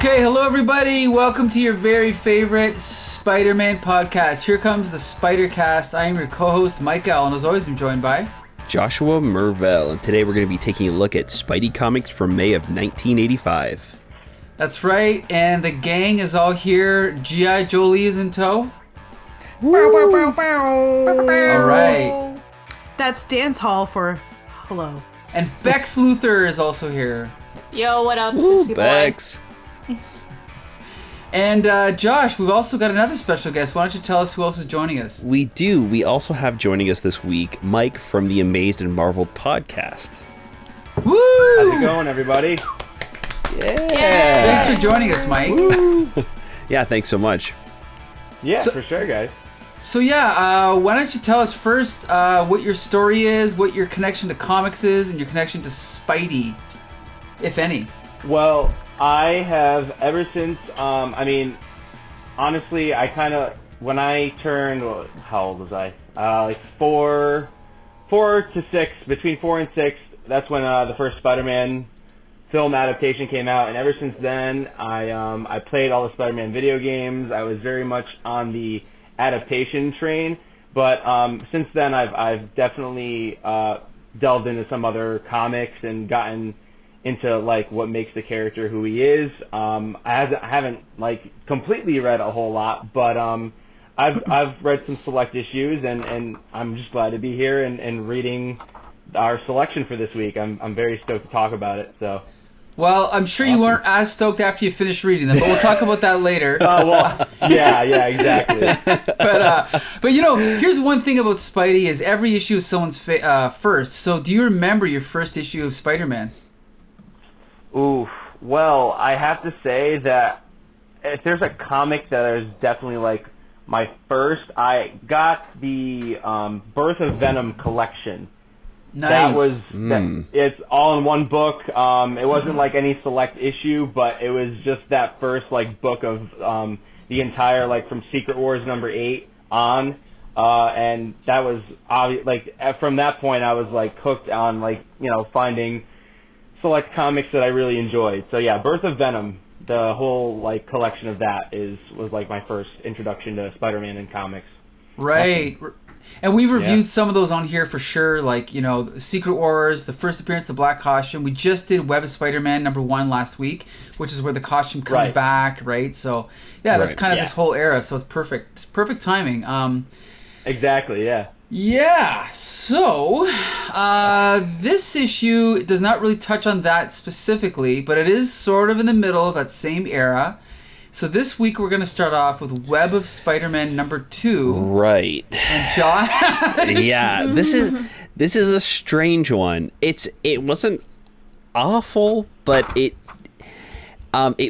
Okay, hello everybody. Welcome to your very favorite Spider-Man podcast. Here comes the Spider-Cast. I am your co-host, Mike Guimond, and as always, I'm joined by Joshua Mervell, and today we're going to be taking a look at Spidey comics from May of 1985. That's right, and the gang is all here. G.I. Jolie is in tow. Bow, bow, bow, bow. All right. That's dance hall for hello. And Bex Luthor is also here. Yo, what up, Ooh, Pussy Bex. Boy? And Josh, we've also got another special guest. Why don't you tell us who else is joining us? We do. We also have joining us this week, Mike from the Amazed and Marveled podcast. Woo! How's it going, everybody? Yeah. Thanks for joining us, Mike. Yeah, thanks so much. Yeah, So- for sure, guys. So yeah, why don't you tell us first what your story is, what your connection to comics is, and your connection to Spidey, if any. Well, I have ever since, honestly, I kind of, when I turned, how old was I? Like four to six, between 4 and 6, that's when the first Spider-Man film adaptation came out, and ever since then, I played all the Spider-Man video games. I was very much on the adaptation train, but since then, I've definitely delved into some other comics and gotten into like what makes the character who he is. I haven't like completely read a whole lot, but I've read some select issues, and I'm just glad to be here and reading our selection for this week. I'm very stoked to talk about it. So. Well, I'm sure you weren't as stoked after you finished reading them, but we'll talk about that later. Yeah, exactly. But you know, here's one thing about Spidey is every issue is someone's first. So do you remember your first issue of Spider-Man? Ooh, well, I have to say that if there's a comic that is definitely like my first, I got the Birth of Venom collection. Nice. That was it's all in one book. It wasn't like any select issue, but it was just that first like book of the entire like from Secret Wars number 8 on, and that was like from that point I was like hooked on like finding select comics that I really enjoyed. So yeah, Birth of Venom, the whole like collection of that was like my first introduction to Spider-Man in comics. Right. Awesome. And we've reviewed some of those on here for sure, like, Secret Wars, the first appearance of the Black Costume. We just did Web of Spider-Man #1 last week, which is where the costume comes back, right? So, yeah, that's kind of this whole era, so it's perfect. It's perfect timing. Exactly, yeah. Yeah, so this issue does not really touch on that specifically, but it is sort of in the middle of that same era. So this week we're going to start off with Web of Spider-Man #2. Right. And John. Yeah, this is a strange one. It wasn't awful, but it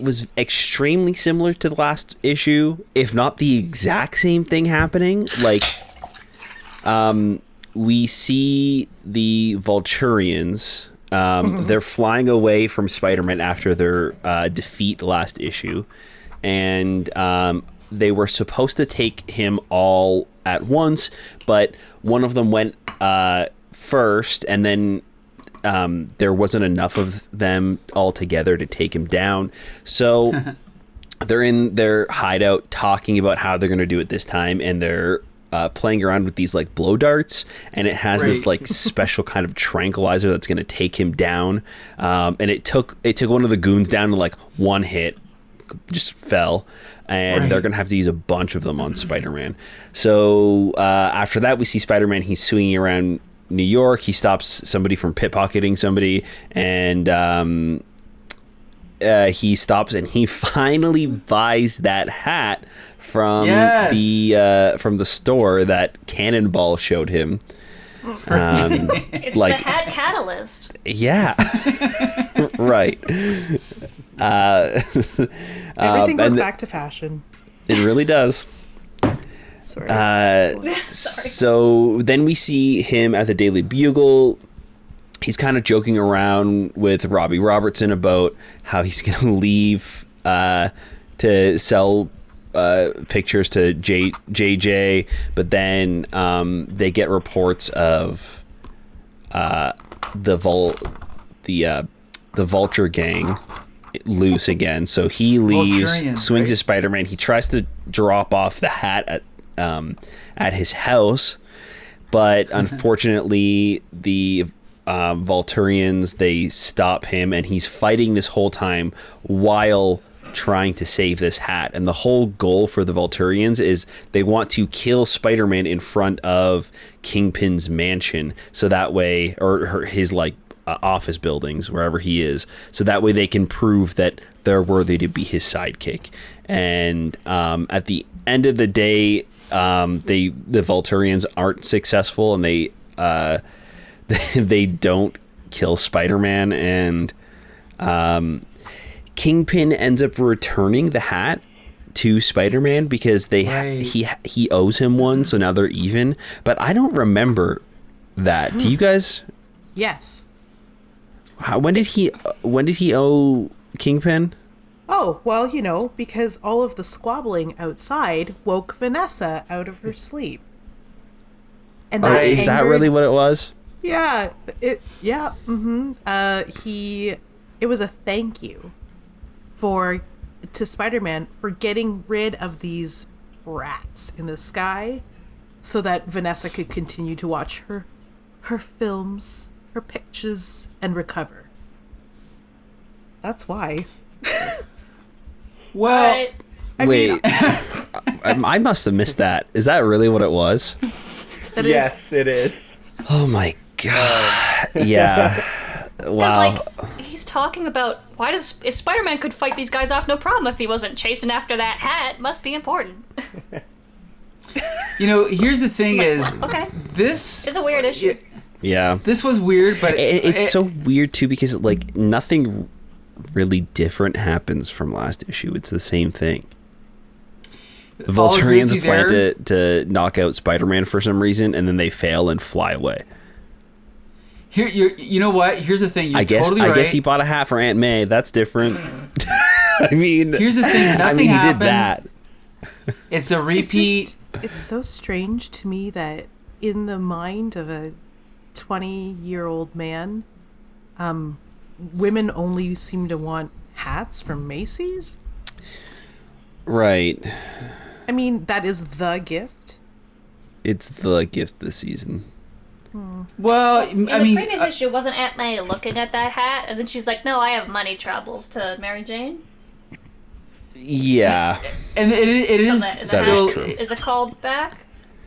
was extremely similar to the last issue, if not the exact same thing happening. Like, we see the Vulturians. They're flying away from Spider-Man after their defeat last issue. And they were supposed to take him all at once, but one of them went first, and then there wasn't enough of them all together to take him down. So they're in their hideout talking about how they're going to do it this time, and they're playing around with these like blow darts, and it has this like special kind of tranquilizer that's going to take him down. And it took one of the goons down to like one hit. Just fell, and they're gonna have to use a bunch of them on Spider-Man. So after that, we see Spider-Man. He's swinging around New York. He stops somebody from pickpocketing somebody, and he stops and he finally buys that hat from the store that Cannonball showed him. It's like, the hat catalyst. Yeah. Right. Everything goes back to fashion. It really does. Sorry. So then we see him at the Daily Bugle. He's kind of joking around with Robbie Robertson about how he's going to leave to sell pictures to JJ, but then they get reports of the Vulture gang loose again. So he leaves, Vulturians, swings right? his Spider-Man. He tries to drop off the hat at his house, but unfortunately the Vulturians, they stop him, and he's fighting this whole time while trying to save this hat. And the whole goal for the Vulturians is they want to kill Spider-Man in front of Kingpin's mansion, so that way, or his like office buildings, wherever he is, so that way they can prove that they're worthy to be his sidekick. And at the end of the day, the Vulturians aren't successful, and they don't kill Spider-Man, and Kingpin ends up returning the hat to Spider-Man because he owes him one, so now they're even. But I don't remember that. Do you guys? Yes. When did he owe Kingpin? Oh, well, because all of the squabbling outside woke Vanessa out of her sleep. And that is that really what it was? Yeah. It was a thank you to Spider-Man for getting rid of these rats in the sky so that Vanessa could continue to watch her films, her pictures, and recover. That's why. Well, wait, I must have missed that. Is that really what it was? Yes, it is. Oh my god. Yeah. Wow. He's talking about if Spider-Man could fight these guys off, no problem. If he wasn't chasing after that hat, must be important. Here's the thing okay. This is a weird issue. Yeah. This was weird, but it's so weird too because nothing really different happens from last issue. It's the same thing. The Vulturians are planning to knock out Spider-Man for some reason, and then they fail and fly away. Here, you know what? Here's the thing. I guess he bought a hat for Aunt May. That's different. I mean, here's the thing. Nothing happened. He did that. It's a repeat. It's so strange to me that in the mind of a 20-year-old man, women only seem to want hats from Macy's. Right. I mean, that is the gift. It's the gift this season. Well, in the previous issue, wasn't Aunt May looking at that hat, and then she's like, "No, I have money troubles," to Mary Jane. Yeah, and it is still true. Is it called back?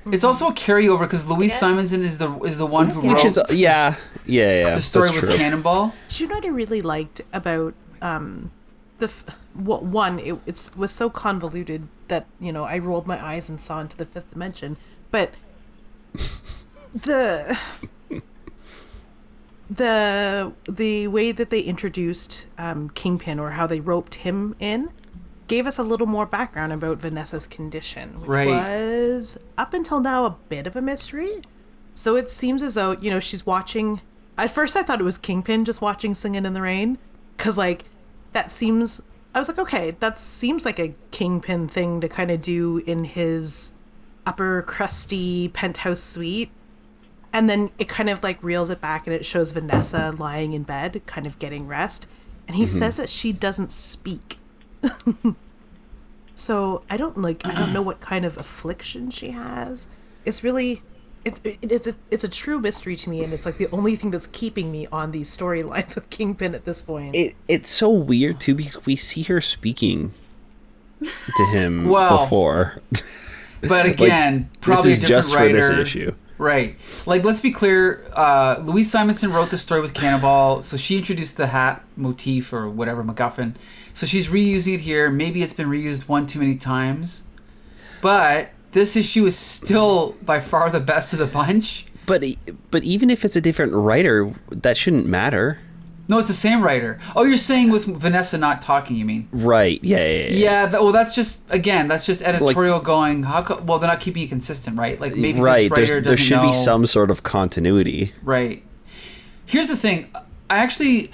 It's also a carryover because Louise Simonson is the one who wrote the story with Cannonball. Do you know what I really liked about it was so convoluted that I rolled my eyes and saw into the fifth dimension, but the way that they introduced Kingpin, or how they roped him in, gave us a little more background about Vanessa's condition, which was up until now a bit of a mystery. So it seems as though she's watching. At first I thought it was Kingpin just watching Singing in the Rain, because that seems, I was like, okay, that seems like a Kingpin thing to kind of do in his upper crusty penthouse suite. And then it kind of reels it back, and it shows Vanessa lying in bed, kind of getting rest. And he says that she doesn't speak. So I don't know what kind of affliction she has. It's really, it's a true mystery to me, and it's the only thing that's keeping me on these storylines with Kingpin at this point. It's so weird too because we see her speaking to him before. But again, probably this is a different just writer. for this issue. Right. Let's be clear. Louise Simonson wrote the story with Cannonball, so she introduced the hat motif or whatever, MacGuffin. So she's reusing it here. Maybe it's been reused one too many times. But this issue is still by far the best of the bunch. But even if it's a different writer, that shouldn't matter. No, it's the same writer. Oh, you're saying with Vanessa not talking, you mean? Right. Yeah. Well, that's just editorial going. Well, they're not keeping it consistent, right? Maybe this writer doesn't there should know. be some sort of continuity. Right. Here's the thing. I actually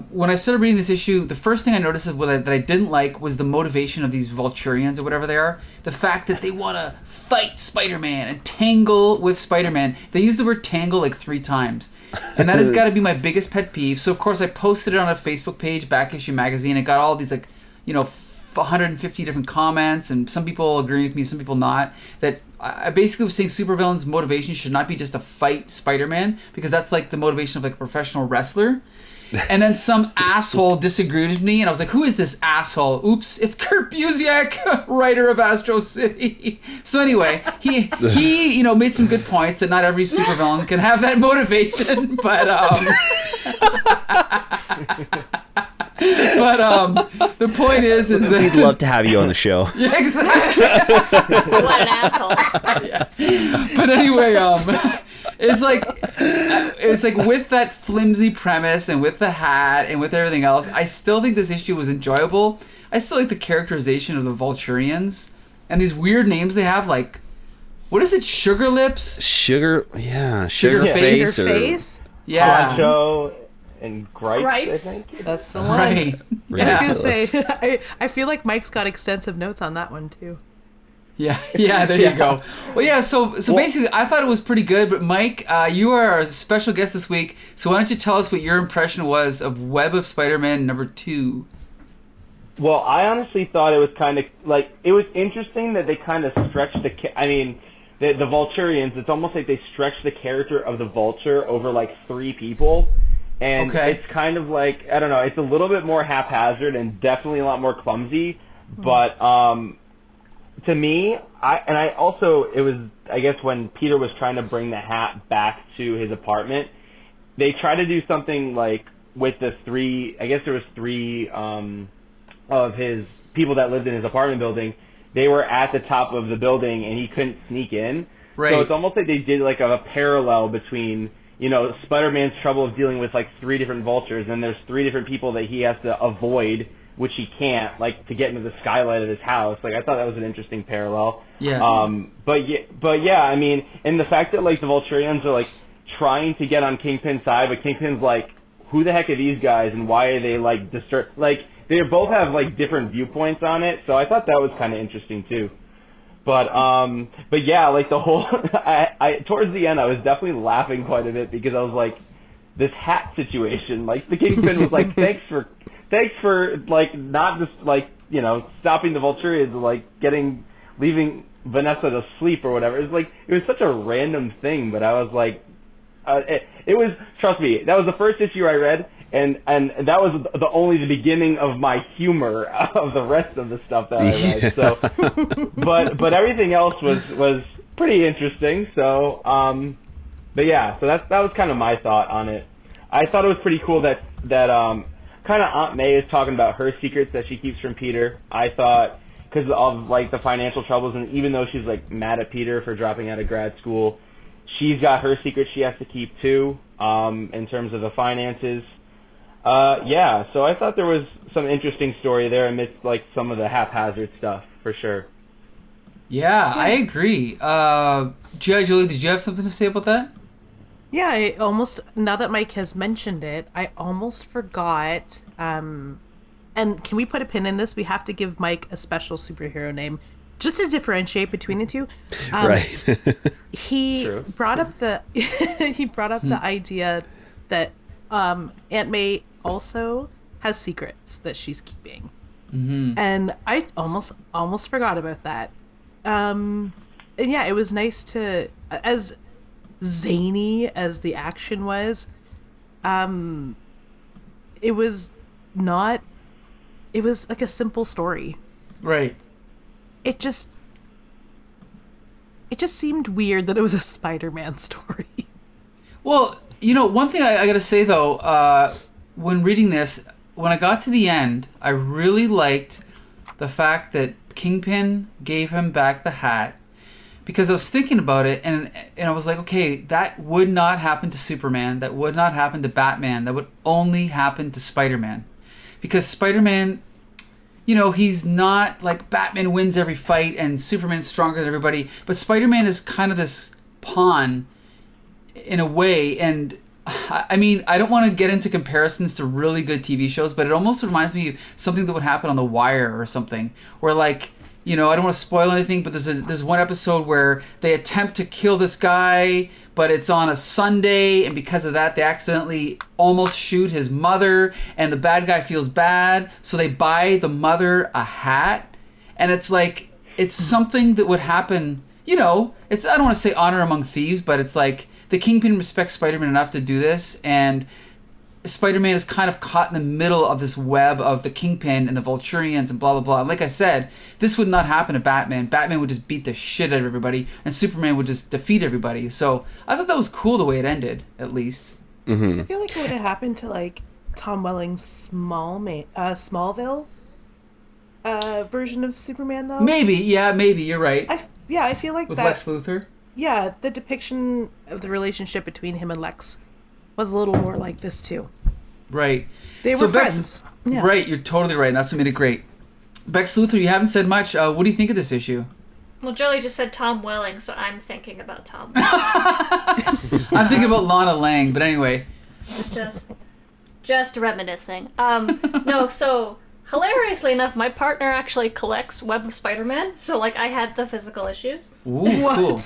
when I started reading this issue, the first thing I noticed that I didn't like was the motivation of these Vulturians or whatever they are. The fact that they want to fight Spider-Man and tangle with Spider-Man. They use the word tangle like 3 times. And that has got to be my biggest pet peeve. So, of course, I posted it on a Facebook page, Back Issue Magazine. It got all these, 150 different comments, and some people agree with me, some people not. That I basically was saying supervillains' motivation should not be just to fight Spider-Man, because that's like the motivation of like a professional wrestler. And then some asshole disagreed with me, and I was like, who is this asshole? Oops, it's Kurt Busiek, writer of Astro City. So anyway, he made some good points that not every supervillain can have that motivation, but the point is that we'd love to have you on the show. Yeah, exactly. What an asshole. Yeah. But anyway, it's like with that flimsy premise and with the hat and with everything else, I still think this issue was enjoyable. I still like the characterization of the Vulturians and these weird names they have, like, what is it? Sugar Lips? Sugar Face? Sugar Face? Yeah. Poncho and Gripes, I Gripes? think. That's the one. Right. I was Yeah. gonna say, I feel like Mike's got extensive notes on that one too. Yeah, there you go. Well, yeah, so basically, I thought it was pretty good, but Mike, you are our special guest this week, so why don't you tell us what your impression was of Web of Spider-Man number 2? Well, I honestly thought it was kind of, it was interesting that they kind of stretched the Vulturians, it's almost like they stretched the character of the Vulture over, 3 people. And it's kind of like, I don't know, it's a little bit more haphazard and definitely a lot more clumsy. But to me, it was, I guess, when Peter was trying to bring the hat back to his apartment, they tried to do something with the 3, I guess there was 3 of his people that lived in his apartment building. They were at the top of the building and he couldn't sneak in. Right. So it's almost like they did a parallel between, Spider-Man's trouble of dealing with 3 different vultures, and there's 3 different people that he has to avoid, which he can't, to get into the skylight of his house. I thought that was an interesting parallel. Yes. But yeah, I mean, and the fact that the Vulturians are trying to get on Kingpin's side, but Kingpin's who the heck are these guys, and why are they disturbed? They both have different viewpoints on it, so I thought that was kind of interesting too. But yeah, the whole I towards the end I was definitely laughing quite a bit because I was this hat situation, the Kingpin was thanks for not just stopping the Vulturians, leaving Vanessa to sleep or whatever. It was such a random thing, but I was it was, trust me, that was the first issue I read, and that was only the beginning of my humor of the rest of the stuff that I read. So, but everything else was pretty interesting. So, but yeah, so that was kind of my thought on it. I thought it was pretty cool that kind of Aunt May is talking about her secrets that she keeps from Peter. I thought, because of the financial troubles, and even though she's mad at Peter for dropping out of grad school, she's got her secrets she has to keep too, in terms of the finances. Yeah, so I thought there was some interesting story there amidst some of the haphazard stuff, for sure. Yeah, I agree. Jolie, did you have something to say about that? Yeah, now that Mike has mentioned it, I almost forgot, and can we put a pin in this? We have to give Mike a special superhero name, just to differentiate between the two. Right. He brought up the the idea that Aunt May also has secrets that she's keeping, and I almost forgot about that. And yeah, it was nice to, as zany as the action was, it was a simple story. Right. It just seemed weird that it was a Spider-Man story. Well, one thing I gotta say though, when reading this, when I got to the end, I really liked the fact that Kingpin gave him back the hat, because I was thinking about it and I was like, okay, that would not happen to Superman, that would not happen to Batman, that would only happen to Spider-Man. Because Spider-Man, he's not Batman wins every fight and Superman's stronger than everybody, but Spider-Man is kind of this pawn in a way, and I mean, I don't want to get into comparisons to really good TV shows, but it almost reminds me of something that would happen on The Wire or something, where like, I don't want to spoil anything, but there's one episode where they attempt to kill this guy, but it's on a Sunday, and because of that, they accidentally almost shoot his mother, and the bad guy feels bad, so they buy the mother a hat, and it's like, it's something that would happen, it's, I don't want to say honor among thieves, but it's like, the Kingpin respects Spider-Man enough to do this, and Spider-Man is kind of caught in the middle of this web of the Kingpin and the Vulturians and blah, blah, blah. And like I said, this would not happen to Batman. Batman would just beat the shit out of everybody, and Superman would just defeat everybody. So I thought that was cool the way it ended, at least. I feel like it would have happened to, like, Tom Welling's Smallville version of Superman, though. Maybe, you're right. I feel like With that... Lex Luthor? Yeah, the depiction of the relationship between him and Lex was a little more like this, too. Right. They were friends. Yeah. Right, you're totally right. And that's what made it great. Bex Luthor, you haven't said much. What do you think of this issue? Well, Jolie just said Tom Welling, so I'm thinking about Tom. I'm thinking about Lana Lang, but anyway. Just reminiscing. No, so... Hilariously enough, my partner actually collects Web of Spider-Man, so, like, I had the physical issues. Ooh, cool.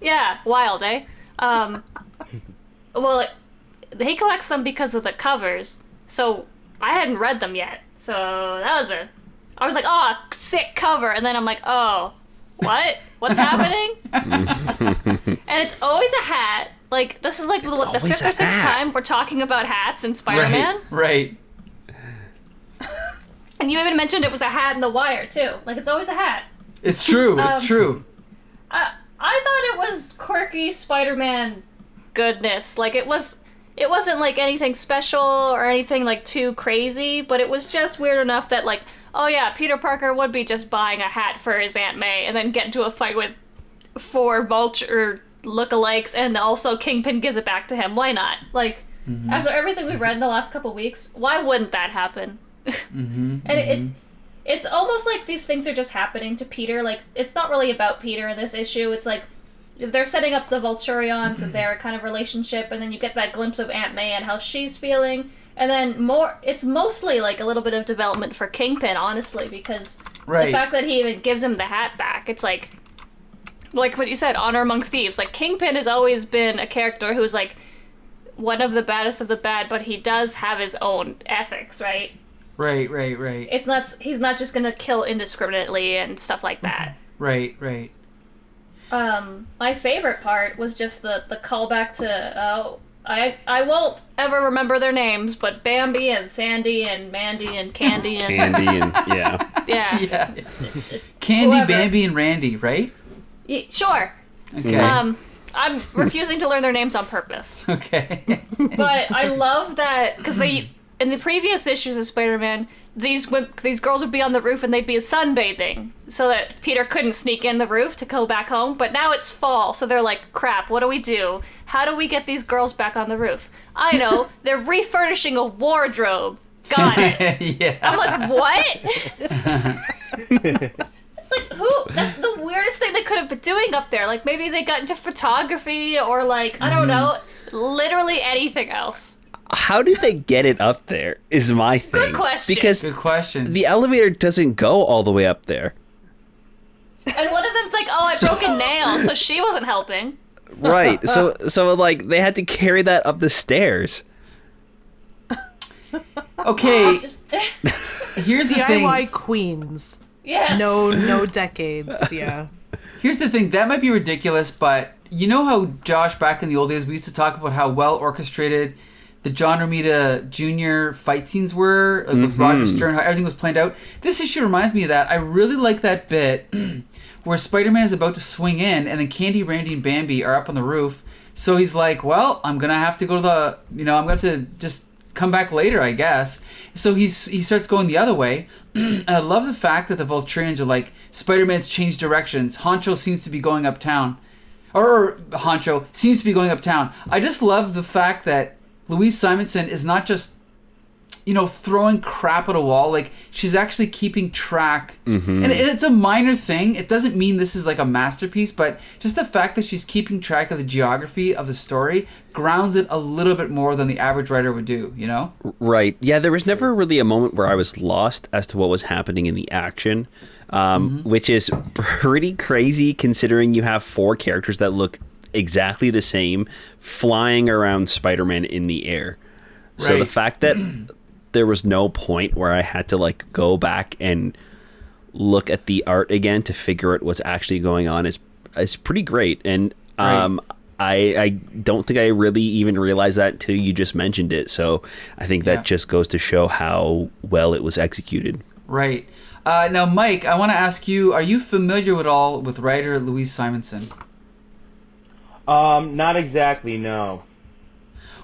Yeah, wild, eh? Well, he collects them because of the covers, so I hadn't read them yet, so I was like, oh, sick cover, and then I'm like, oh, what? What's happening? And it's always a hat. Like, this is, like, the 5th or 6th time we're talking about hats in Spider-Man. Right. And you even mentioned it was a hat in The Wire, too. Like, it's always a hat. It's true. It's true. I thought it was quirky Spider-Man goodness. Like, it wasn't, like, anything special or anything, like, too crazy, but it was just weird enough that, like, oh, yeah, Peter Parker would be just buying a hat for his Aunt May and then get into a fight with 4 Vulture lookalikes, and also Kingpin gives it back to him. Why not? Like, after everything we've read in the last couple weeks, why wouldn't that happen? It's almost like these things are just happening to Peter. Like, it's not really about Peter in this issue. It's like they're setting up the Vulturions and their kind of relationship, and then you get that glimpse of Aunt May and how she's feeling, and then it's mostly like a little bit of development for Kingpin, honestly, because the fact that he even gives him the hat back, it's like what you said, honor among thieves. Like, Kingpin has always been a character who's like one of the baddest of the bad, but he does have his own ethics, right? Right. He's not just gonna kill indiscriminately and stuff like that. Right. My favorite part was just the callback to I won't ever remember their names, but Bambi and Sandy and Mandy and Candy and yeah. It's Candy, whoever. Bambi, and Randy, right? Sure. Okay. I'm refusing to learn their names on purpose. Okay. But I love that because in the previous issues of Spider-Man, these girls would be on the roof and they'd be sunbathing so that Peter couldn't sneak in the roof to go back home. But now it's fall, so they're like, crap, what do we do? How do we get these girls back on the roof? I know, they're refurnishing a wardrobe. Got it. Yeah. I'm like, what? It's like, who? That's the weirdest thing they could have been doing up there. Like, maybe they got into photography or, like, I don't know, literally anything else. How do they get it up there is my thing. Good question. Because Good question. the elevator doesn't go all the way up there. And one of them's like, oh, I broke a nail, so she wasn't helping. Right. So like, they had to carry that up the stairs. Okay. Here's the thing. DIY queens. Yes. No decades. Yeah. Here's the thing. That might be ridiculous, but you know how, Josh, back in the old days, we used to talk about how well orchestrated the John Romita Jr. fight scenes were, like with Roger Stern, how everything was planned out. This issue reminds me of that. I really like that bit where Spider-Man is about to swing in, and then Candy, Randy, and Bambi are up on the roof. So he's like, well, I'm going to have to go to the, I'm going to have to just come back later, I guess. So he starts going the other way. And I love the fact that the Vulturians are like, Spider-Man's changed directions. Honcho seems to be going uptown. Or Honcho seems to be going uptown. I just love the fact that Louise Simonson is not just throwing crap at a wall. Like, she's actually keeping track. And it's a minor thing. It doesn't mean this is like a masterpiece, but just the fact that she's keeping track of the geography of the story grounds it a little bit more than the average writer would do, Right. Yeah, there was never really a moment where I was lost as to what was happening in the action, which is pretty crazy considering you have 4 characters that look exactly the same flying around Spider-Man in the air. Right. So the fact that there was no point where I had to like go back and look at the art again to figure out what's actually going on is pretty great. And I don't think I really even realized that until you just mentioned it. So I think that just goes to show how well it was executed. Right. Now, Mike, I want to ask you, are you familiar at all with writer Louise Simonson? Not exactly, no.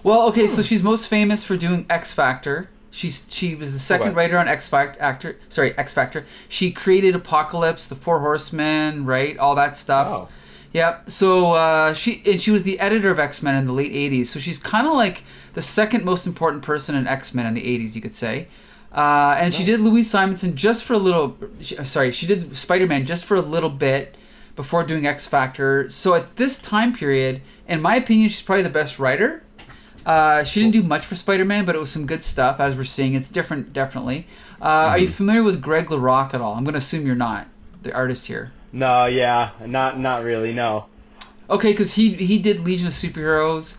Well, okay, so she's most famous for doing X Factor. She was the second writer on X Factor. She created Apocalypse, the 4 Horsemen, right? All that stuff. Oh. Yep. So she was the editor of X-Men in the late 80s. So she's kind of like the second most important person in X-Men in the 80s, you could say. And she did Louise Simonson just for a little... she did Spider-Man just for a little bit before doing X Factor. So at this time period, in my opinion, she's probably the best writer. She didn't do much for Spider-Man, but it was some good stuff, as we're seeing. It's different, definitely. Are you familiar with Greg LaRocque at all? I'm going to assume you're not, the artist here. No, yeah, not really, no. Okay, because he did Legion of Superheroes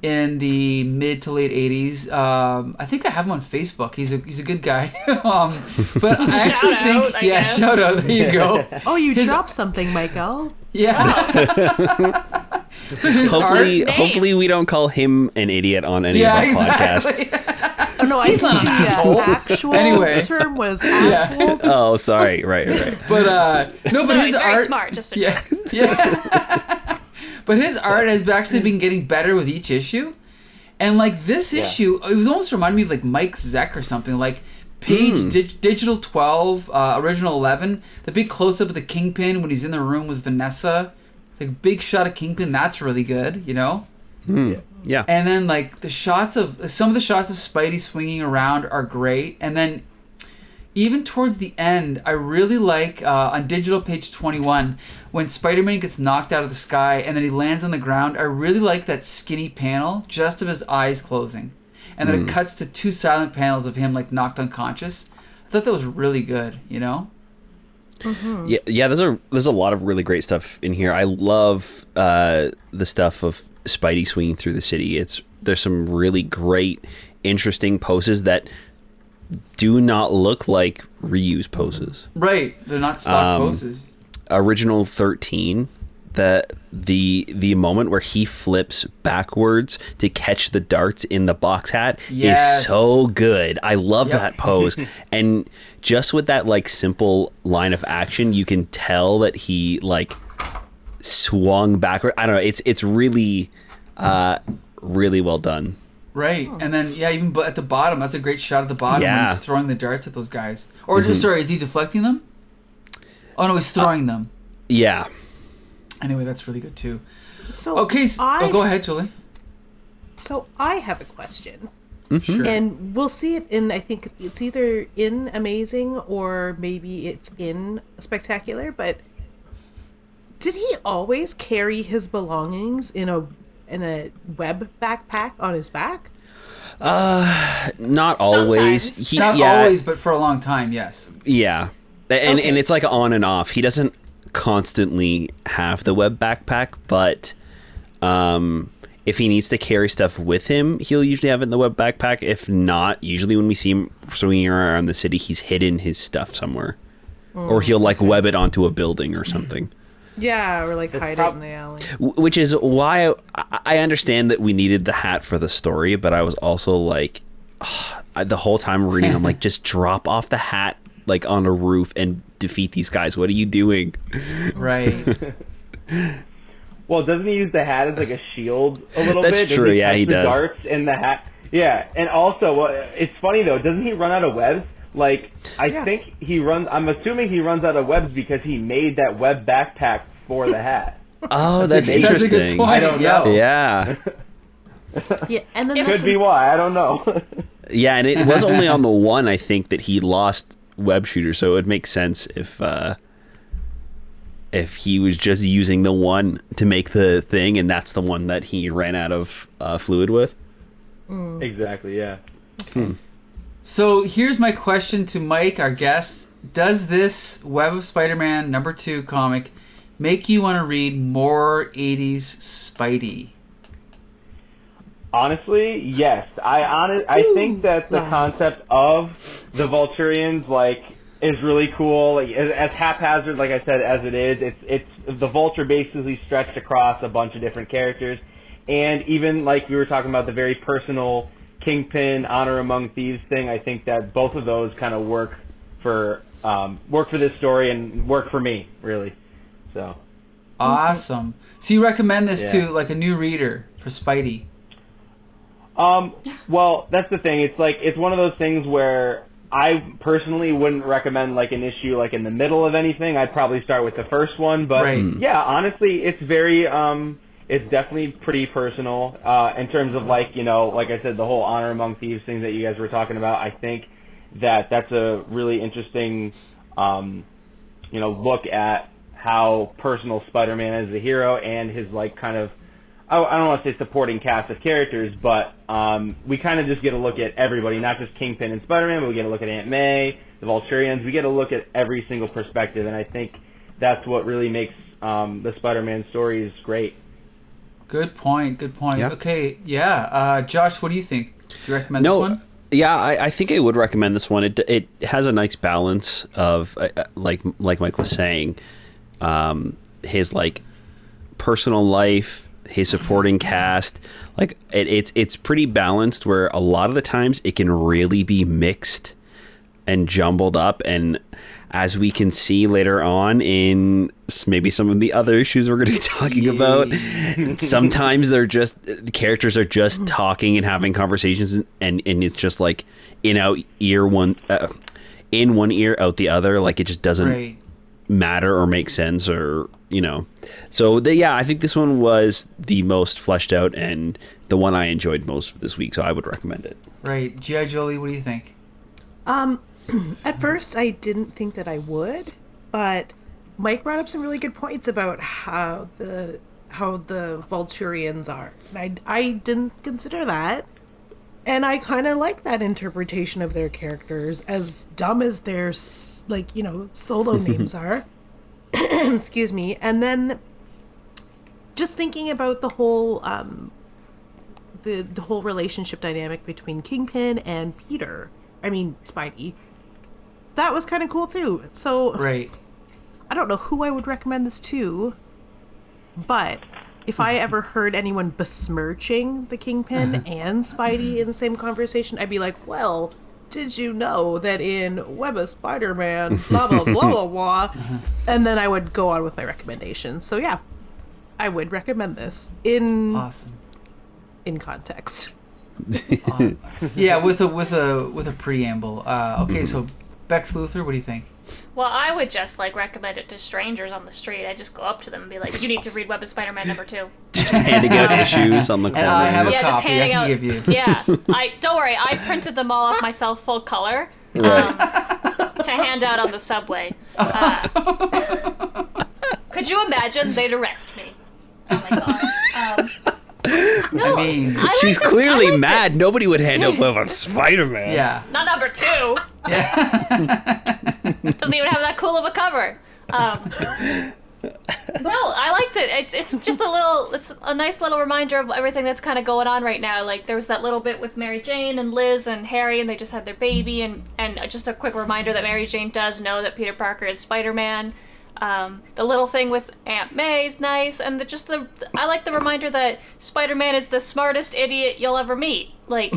in the mid to late 80s. I think I have him on Facebook. He's a good guy. But I actually shout out. There you go. Oh, you dropped something, Michael. Yeah. Hopefully we don't call him an idiot on any of our podcasts. Oh no, he's not an asshole. Actual term was asshole. Oh, sorry. Right. But but his he's art, very smart. Just a joke. Yeah. But his art has actually been getting better with each issue, and like this issue, it was almost reminding me of like Mike Zeck or something. Like page digital 12, original 11, the big close up of the Kingpin when he's in the room with Vanessa. Like big shot of Kingpin, that's really good, Yeah. And then like some of the shots of Spidey swinging around are great. And then even towards the end, I really like on digital page 21 when Spider-Man gets knocked out of the sky and then he lands on the ground. I really like that skinny panel just of his eyes closing, and then it cuts to 2 silent panels of him like knocked unconscious. I thought that was really good, Mm-hmm. Yeah. There's a lot of really great stuff in here. I love the stuff of Spidey swinging through the city. There's some really great, interesting poses that do not look like reuse poses. Right, they're not stock poses. Original 13, the moment where he flips backwards to catch the darts in the box hat is so good. I love that pose. And just with that like simple line of action, you can tell that he like swung backward. I don't know. It's really really well done. Right. And then even at the bottom, that's a great shot at the bottom when he's throwing the darts at those guys. Or sorry, is he deflecting them? Oh no, he's throwing them. Yeah. Anyway, that's really good too. So okay, go ahead, Jolie. So I have a question. Sure. And we'll see it in, I think it's either in Amazing or maybe it's in Spectacular, but did he always carry his belongings in a web backpack on his back? Not always. Not always, but for a long time, yes. Yeah. And it's like on and off. He doesn't constantly have the web backpack, but if he needs to carry stuff with him, he'll usually have it in the web backpack. If not, usually when we see him swinging around the city, he's hidden his stuff somewhere. Or he'll like web it onto a building or something. Yeah, or like hide it in the alley. Which is why I understand that we needed the hat for the story, but I was also like, the whole time reading, I'm like, just drop off the hat like on a roof and defeat these guys. What are you doing? Right. Well, doesn't he use the hat as like a shield a little bit? That's true. Yeah, he does. Darts in the hat. Yeah, and also, it's funny though. Doesn't he run out of webs? Like, I think he runs. I'm assuming he runs out of webs because he made that web backpack for the hat. Oh, that's interesting. That's a good point. I don't know. Yeah. Yeah, and then Could be why. I don't know. Yeah, and it was only on the one, I think, that he lost web shooter, so it would make sense if he was just using the one to make the thing, and that's the one that he ran out of fluid with. Exactly, yeah. So here's my question to Mike, our guest. Does this Web of Spider-Man #2 comic make you want to read more 80s Spidey? Honestly, yes. I think that the concept of the Vulturians, like, is really cool. Like, as haphazard, like I said, as it is, it's the Vulture basically stretched across a bunch of different characters, and even like we were talking about the very personal Kingpin Honor Among Thieves thing. I think that both of those kind of work for this story and work for me, really. So awesome. So you recommend this to like a new reader for Spidey? Well, that's the thing. It's like, it's one of those things where I personally wouldn't recommend like an issue like in the middle of anything. I'd probably start with the first one, but yeah, honestly, it's very, it's definitely pretty personal, in terms of like, you know, like I said, the whole Honor Among Thieves thing that you guys were talking about. I think that that's a really interesting, you know, look at how personal Spider-Man is as a hero and his like kind of, I don't want to say supporting cast of characters, but we kind of just get a look at everybody, not just Kingpin and Spider-Man, but we get a look at Aunt May, the Vulturians. We get a look at every single perspective, and I think that's what really makes the Spider-Man stories great. Good point. Yeah. Okay, yeah. Josh, what do you think? Do you recommend this one? Yeah, I think I would recommend this one. It has a nice balance of, like Mike was saying, his like personal life, his supporting cast. Like it's pretty balanced, where a lot of the times it can really be mixed and jumbled up, and as we can see later on in maybe some of the other issues we're going to be talking about, sometimes the characters are just talking and having conversations, and it's just like in one ear out the other, like it just doesn't matter or make sense, or you know. So I think this one was the most fleshed out and the one I enjoyed most for this week, so I would recommend it. Right. G.I. Jolie, what do you think? At first I didn't think that I would, but Mike brought up some really good points about how the Vulturians are. And I didn't consider that. And I kind of like that interpretation of their characters, as dumb as their, like, you know, solo names are. Excuse me. And then just thinking about the whole the whole relationship dynamic between Kingpin and Spidey. That was kind of cool too. So I don't know who I would recommend this to, but if I ever heard anyone besmirching the Kingpin and Spidey in the same conversation, I'd be like, well, did you know that in Web of Spider-Man, blah, blah, blah, blah, blah. And then I would go on with my recommendation. So yeah, I would recommend this in context. Yeah, with a preamble. Okay, so Bex Luthor, what do you think? Well, I would just like recommend it to strangers on the street. I just go up to them and be like, "You need to read Web of Spider-Man #2." Just handing out issues on the corner. And I have a copy just handing I can out. give you. Yeah, don't worry. I printed them all off myself, full color, to hand out on the subway. Could you imagine? They'd arrest me. Oh my god. No, I mean, she's clearly mad. Nobody would hand out Web of Spider-Man. Yeah. Not #2. Yeah. Doesn't even have that cool of a cover. No, I liked it. It's just it's a nice little reminder of everything that's kind of going on right now. Like there was that little bit with Mary Jane and Liz and Harry, and they just had their baby, and just a quick reminder that Mary Jane does know that Peter Parker is Spider-Man. The little thing with Aunt May is nice, and I like the reminder that Spider-Man is the smartest idiot you'll ever meet. Like,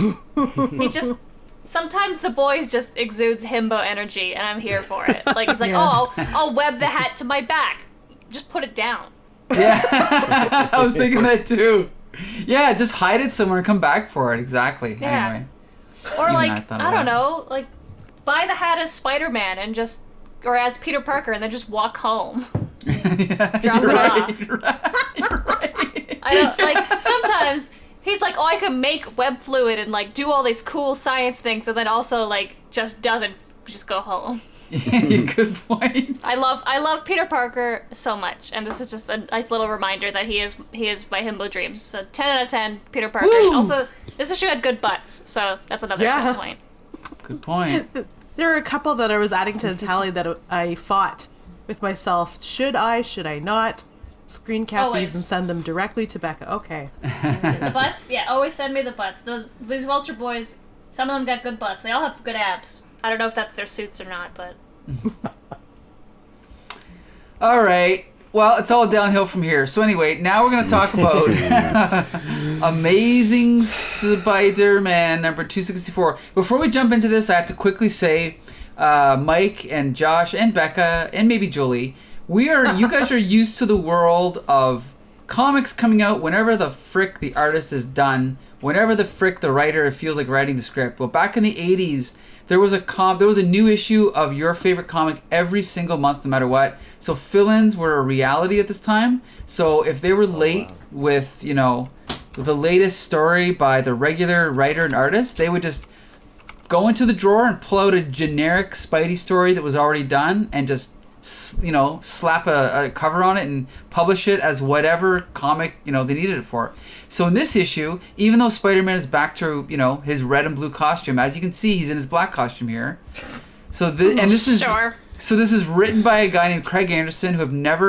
sometimes the boy just exudes himbo energy, and I'm here for it. Like, he's like, I'll web the hat to my back. Just put it down. Yeah, I was thinking that too. Yeah, just hide it somewhere and come back for it. Exactly. Yeah. Anyway. Or like, I don't know, like, buy the hat as Spider-Man and or as Peter Parker, and then just walk home. Drop it off. Right. I don't, like, sometimes He's like, oh, I can make web fluid and like do all these cool science things, and then also like just doesn't just go home. Good point. I love Peter Parker so much, and this is just a nice little reminder that he is my himbo dreams. So 10 out of 10, Peter Parker. Woo! Also, this issue had good butts, so that's another good point. Good point. There are a couple that I was adding to the tally that I fought with myself. Should I not screen cap these and send them directly to Becca? Okay. The butts? Yeah, always send me the butts. These Vulture boys, some of them got good butts. They all have good abs. I don't know if that's their suits or not, but... All right. Well, it's all downhill from here. So anyway, now we're going to talk about Amazing Spider-Man number 264. Before we jump into this, I have to quickly say, Mike and Josh and Becca and maybe Jolie, you guys are used to the world of comics coming out whenever the frick the artist is done, whenever the frick the writer feels like writing the script. Well, back in the 80s, there was a new issue of your favorite comic every single month, no matter what. So fill-ins were a reality at this time. So if they were late with, the latest story by the regular writer and artist, they would just go into the drawer and pull out a generic Spidey story that was already done and just, slap a cover on it and publish it as whatever comic, they needed it for. So in this issue, even though Spider-Man is back to, his red and blue costume, as you can see, he's in his black costume here. So this is written by a guy named Craig Anderson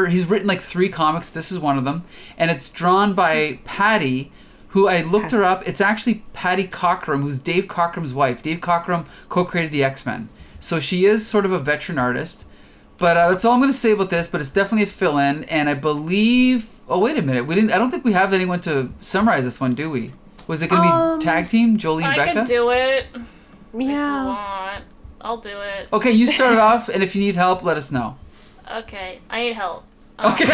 he's written like 3 comics. This is one of them. And it's drawn by Paty, who I looked her up. It's actually Paty Cockrum, who's Dave Cockram's wife. Dave Cockrum co-created the X-Men. So she is sort of a veteran artist. But that's all I'm going to say about this, but it's definitely a fill-in, and I believe... Oh, wait a minute. I don't think we have anyone to summarize this one, do we? Was it going to be tag team, Jolie and Becca? I can do it. Yeah. If you want. I'll do it. Okay, you start it off, and if you need help, let us know. Okay, I need help. Okay.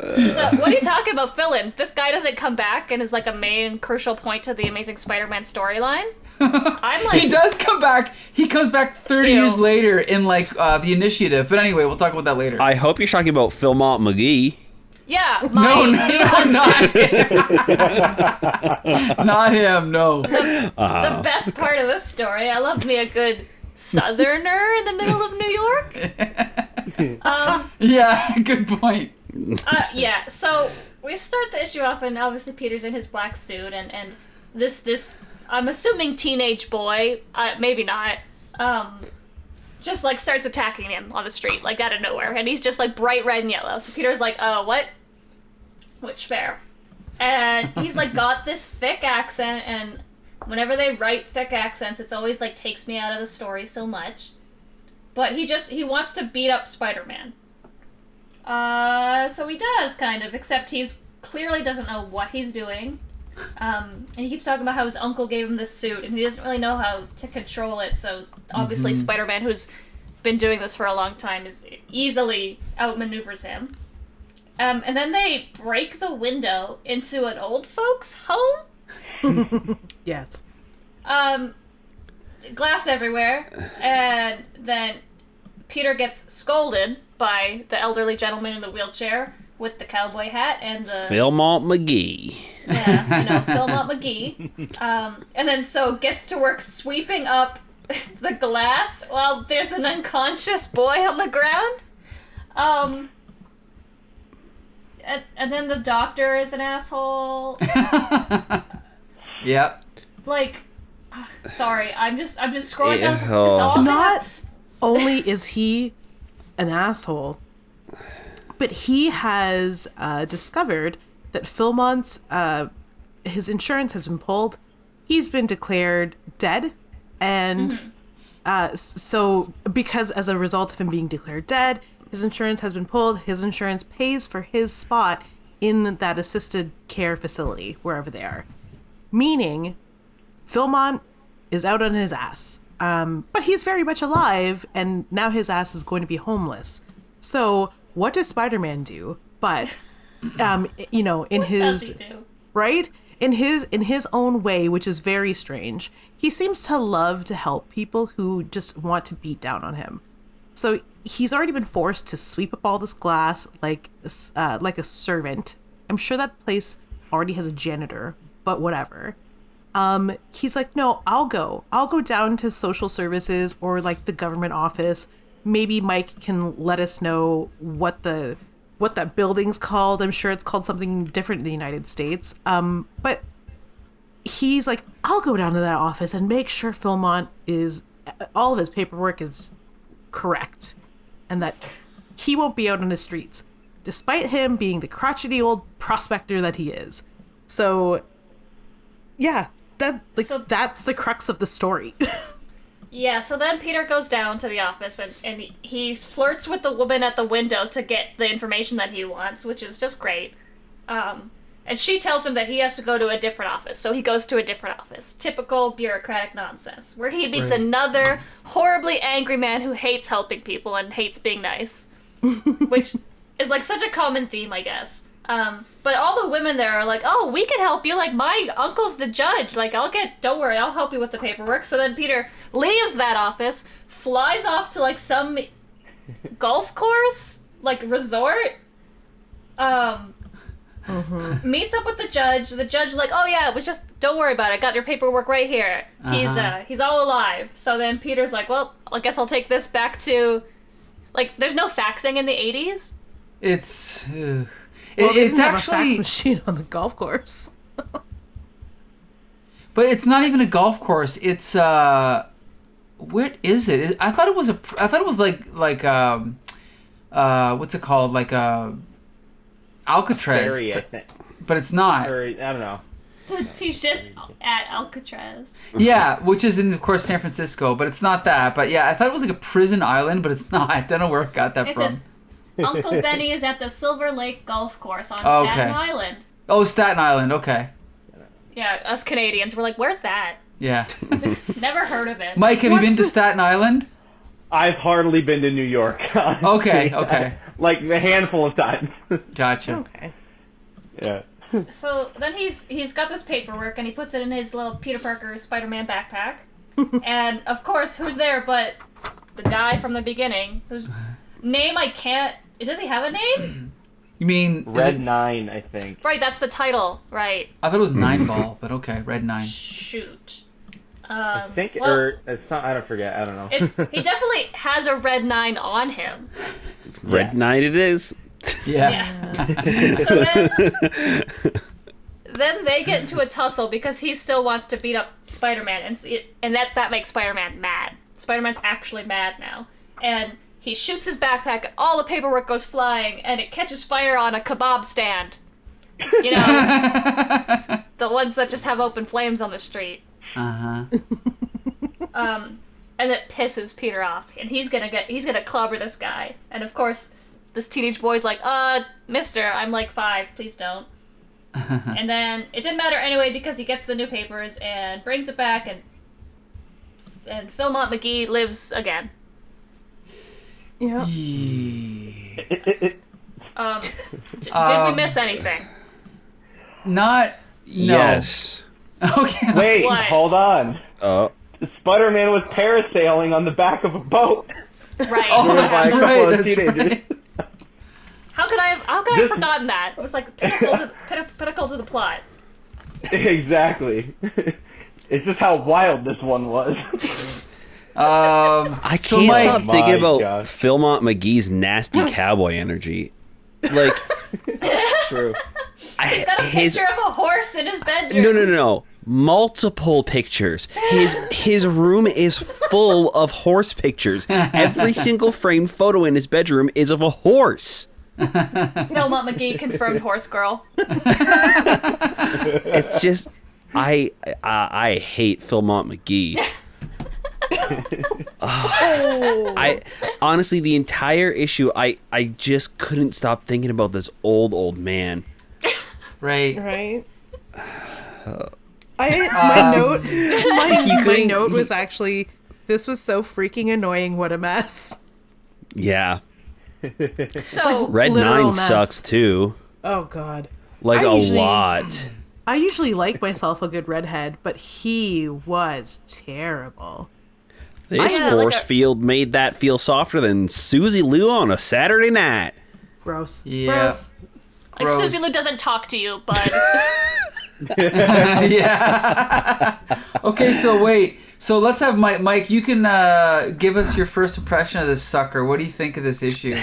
So, what are you talking about fill-ins? This guy doesn't come back and is like a main crucial point to the Amazing Spider-Man storyline? I'm like... He does come back. He comes back 30 years later in like the Initiative. But anyway, we'll talk about that later. I hope you're talking about Philmont McGee. Yeah. No, not him. Not him, no. The best part of this story, I love me a good Southerner in the middle of New York. Yeah, good point. Yeah, so we start the issue off, and obviously Peter's in his black suit, and this I'm assuming teenage boy, maybe not, just like starts attacking him on the street, like out of nowhere, and he's just like bright red and yellow. So Peter's like, oh, what? Which fair. And he's like got this thick accent, and whenever they write thick accents, it's always like takes me out of the story so much. But he wants to beat up Spider-Man. So he does, kind of, except he's clearly doesn't know what he's doing. And he keeps talking about how his uncle gave him this suit, and he doesn't really know how to control it, so obviously Spider-Man, who's been doing this for a long time, is easily outmaneuvers him. And then they break the window into an old folks' home? Yes. Glass everywhere, and then Peter gets scolded by the elderly gentleman in the wheelchair with the cowboy hat and the... Philmont McGee. Yeah, Philmont McGee. And then so gets to work sweeping up the glass while there's an unconscious boy on the ground. And then the doctor is an asshole. Yep. Like, sorry, I'm just scrolling down. This all Not only is he an asshole, but he has discovered that Philmont's his insurance has been pulled. He's been declared dead, and so because as a result of him being declared dead, his insurance has been pulled. His insurance pays for his spot in that assisted care facility, wherever they are. Meaning, Philmont is out on his ass. But he's very much alive, and now his ass is going to be homeless. So what does Spider-Man do? But, in his... Right? In his own way, which is very strange, he seems to love to help people who just want to beat down on him. So he's already been forced to sweep up all this glass like a servant, I'm sure that place already has a janitor, but whatever. He's like, no, I'll go down to social services or like the government office. Maybe Mike can let us know what that building's called. I'm sure it's called something different in the United States. But he's like, I'll go down to that office and make sure Philmont all of his paperwork is correct and that he won't be out on the streets, despite him being the crotchety old prospector that he is. So, yeah, that's the crux of the story. Yeah, so then Peter goes down to the office and he flirts with the woman at the window to get the information that he wants, which is just great. And she tells him that he has to go to a different office, so he goes to a different office. Typical bureaucratic nonsense, where he meets another horribly angry man who hates helping people and hates being nice, which is like such a common theme, I guess. But all the women there are like, oh, we can help you, like my uncle's the judge, like don't worry, I'll help you with the paperwork. So then Peter leaves that office, flies off to like some golf course, like resort, meets up with the judge. The judge like, oh yeah, it was just, don't worry about it, I got your paperwork right here. He's all alive. So then Peter's like, well, I guess I'll take this back to, like, there's no faxing in the 80s. It's it's actually a fax machine on the golf course. But it's not even a golf course. It's what is it? I thought it was like what's it called? Like Alcatraz. Cary, I think. But it's not. I don't know. He's just at Alcatraz. Yeah, which is in, of course, San Francisco, but it's not that. But yeah, I thought it was like a prison island, but it's not. I don't know where I got that It from. says Uncle Benny is at the Silver Lake Golf Course on Staten Island. Oh, Staten Island. Okay. Yeah, us Canadians were like, where's that? Yeah. Never heard of it. Mike, have you been to Staten Island? I've hardly been to New York. Okay. Like a handful of times. Gotcha. Okay. Yeah. So then he's got this paperwork and he puts it in his little Peter Parker Spider-Man backpack. And of course, who's there but the guy from the beginning, whose name I can't... Does he have a name? You mean... Red 9, I think. Right, that's the title. Right. I thought it was 9 Ball, but okay, Red 9. Shoot. I think, or it's not, I don't forget, I don't know. He definitely has a Red 9 on him. Red 9 it is. Yeah. So then they get into a tussle because he still wants to beat up Spider-Man, and that makes Spider-Man mad. Spider-Man's actually mad now. And he shoots his backpack, all the paperwork goes flying, and it catches fire on a kebab stand. You know, the ones that just have open flames on the street. Uh-huh. And it pisses Peter off, and he's gonna clobber this guy. And of course, this teenage boy's like, mister, I'm like 5, please don't. And then it didn't matter anyway because he gets the new papers and brings it back, and Philmont McGee lives again. Yeah. Did we miss anything? No. Yes. Okay. Wait, What? hold on. Oh. Spider-Man was parasailing on the back of a boat. Right. Oh, By a that's couple right. of That's teenagers. right. How could I have forgotten that? It was like pinnacle to the plot. Exactly. It's just how wild this one was. I can't stop My thinking about gosh. Philmont McGee's nasty cowboy energy. Like, True. He's got a picture of a horse in his bedroom. No. Multiple pictures. His room is full of horse pictures. Every single framed photo in his bedroom is of a horse. Philmont McGee confirmed horse girl. It's just, I hate Philmont McGee. I honestly, the entire issue, I just couldn't stop thinking about this old man. Right. My note was actually, this was so freaking annoying. What a mess. Yeah. So Red Literal 9 mess. sucks too. Oh God. Like I a usually- lot. I usually like myself a good redhead, but he was terrible. This Yeah, force like a- field made that feel softer than Susie Lou on a Saturday night. Gross. Yeah. Gross. Like, Gross. Susie Lou doesn't talk to you, but... Yeah. Okay, so wait. So let's have Mike. You can give us your first impression of this sucker. What do you think of this issue?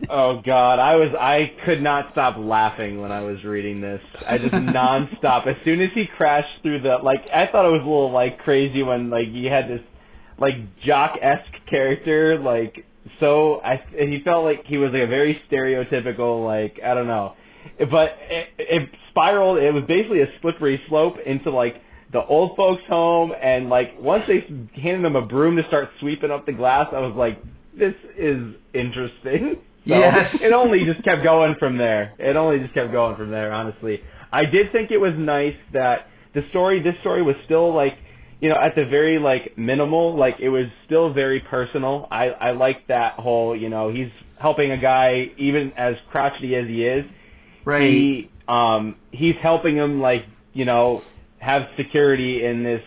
Oh God, I could not stop laughing when I was reading this. I just nonstop. As soon as he crashed through the, like, I thought it was a little like crazy when like you had this like jock-esque character, like, so he felt like he was like a very stereotypical, like, I don't know, but it spiraled. It was basically a slippery slope into like the old folks' home, and like once they handed him a broom to start sweeping up the glass, I was like, this is interesting. So Yes. It only just kept going from there. Honestly. I did think it was nice that this story was still like, you know, at the very like minimal, like it was still very personal. I like that whole, you know, he's helping a guy even as crotchety as he is. Right. He's helping him, like, you know, have security in this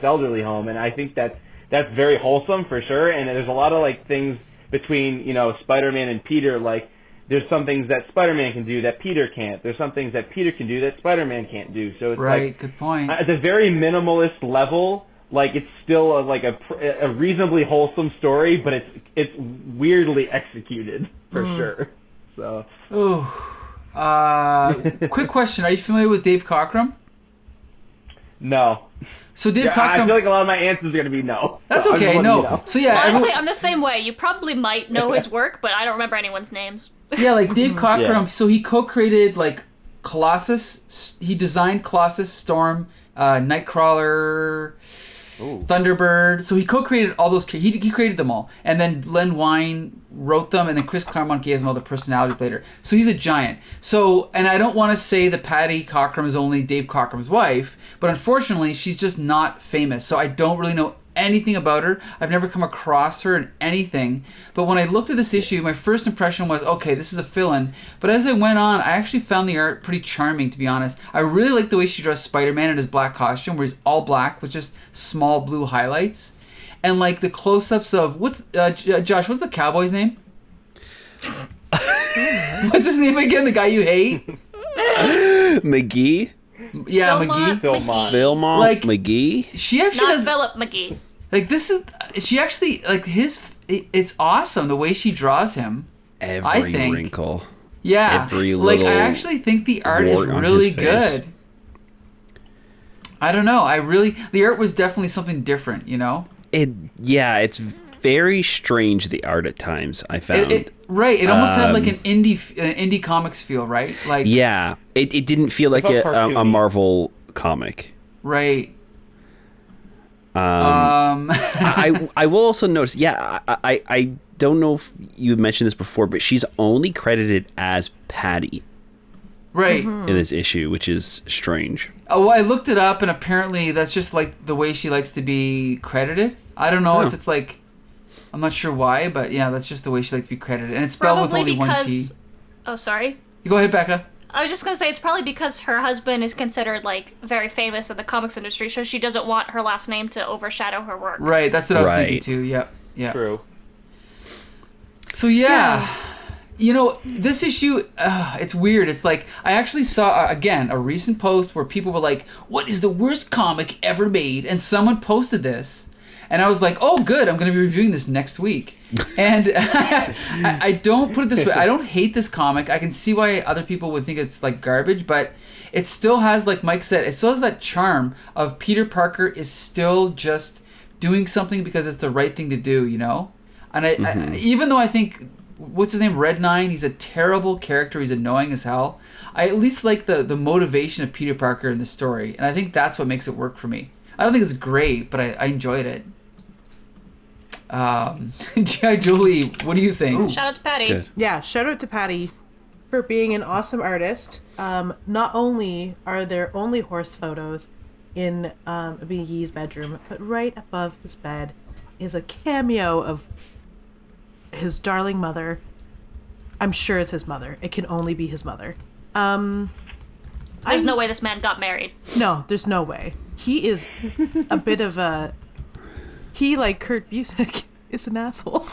elderly home, and I think that's very wholesome for sure. And there's a lot of like things between, you know, Spider-Man and Peter, like there's some things that Spider-Man can do that Peter can't. There's some things that Peter can do that Spider-Man can't do. So it's Right. like, Good point. at a very minimalist level, like it's still a reasonably wholesome story, but it's weirdly executed for sure. So. Ooh. Quick question: are you familiar with Dave Cockrum? No. So Dave Yeah, Cockrum. I feel like a lot of my answers are going to be no. That's So I'm okay. just No. letting you know. So yeah, Honestly, I'm the same way. You probably might know his work, but I don't remember anyone's names. yeah, like Dave Cockrum. Yeah. So he co-created like Colossus. He designed Colossus, Storm, Nightcrawler, Thunderbird. So he co-created all those. He created them all, and then Len Wein wrote them, and then Chris Claremont gave them all the personalities later. So he's a giant. So, and I don't want to say that Paty Cockrum is only Dave Cockrum's wife, but unfortunately, she's just not famous. So I don't really know anything about her. I've never come across her in anything. But when I looked at this issue, my first impression was, okay, this is a fill-in. But as I went on, I actually found the art pretty charming, to be honest. I really like the way she dressed Spider-Man in his black costume, where he's all black with just small blue highlights. And like the close-ups of, Josh, what's the cowboy's name? What's his name again? The guy you hate? McGee? Yeah, Philmont McGee. Philmont Like- McGee? She actually Not does... Philip McGee. Like, this is... She actually... Like, it's awesome, the way she draws him. Every think. wrinkle. Yeah. Every Like, little I actually think the art is wart on really his face. good. I don't know. The art was definitely something different, you know? It's very strange, the art at times, I found. It almost had like an indie comics feel, right? Like, yeah, it didn't feel like felt a cartoony. Marvel comic. right. I will also notice, I don't know if you mentioned this before, but she's only credited as Paty Right. in this issue, which is strange. Oh, well, I looked it up, and apparently that's just like the way she likes to be credited. I don't know if it's like, I'm not sure why, but yeah, that's just the way she likes to be credited, and it's spelled with Probably only one T. because... Oh, sorry. You go ahead, Becca. I was just going to say it's probably because her husband is considered, like, very famous in the comics industry, so she doesn't want her last name to overshadow her work. Right, that's what I was Right. thinking too. Yep. True. So yeah. You know, this issue, it's weird. It's like, I actually saw, again, a recent post where people were like, what is the worst comic ever made? And someone posted this. And I was like, oh, good, I'm going to be reviewing this next week. And I don't put it this way. I don't hate this comic. I can see why other people would think it's like garbage, but it still has, like Mike said, it still has that charm of Peter Parker is still just doing something because it's the right thing to do, you know? And I even though I think, what's his name, Red 9, he's a terrible character, he's annoying as hell, I at least like the motivation of Peter Parker in the story. And I think that's what makes it work for me. I don't think it's great, but I enjoyed it. Jolie, what do you think? Shout out to Paty. Good. Yeah, shout out to Paty for being an awesome artist. Not only are there only horse photos in McGee's bedroom, but right above his bed is a cameo of his darling mother. I'm sure it's his mother. It can only be his mother. There's no way this man got married. No, there's no way. He is a bit of a... He, like Kurt Busiek, is an asshole.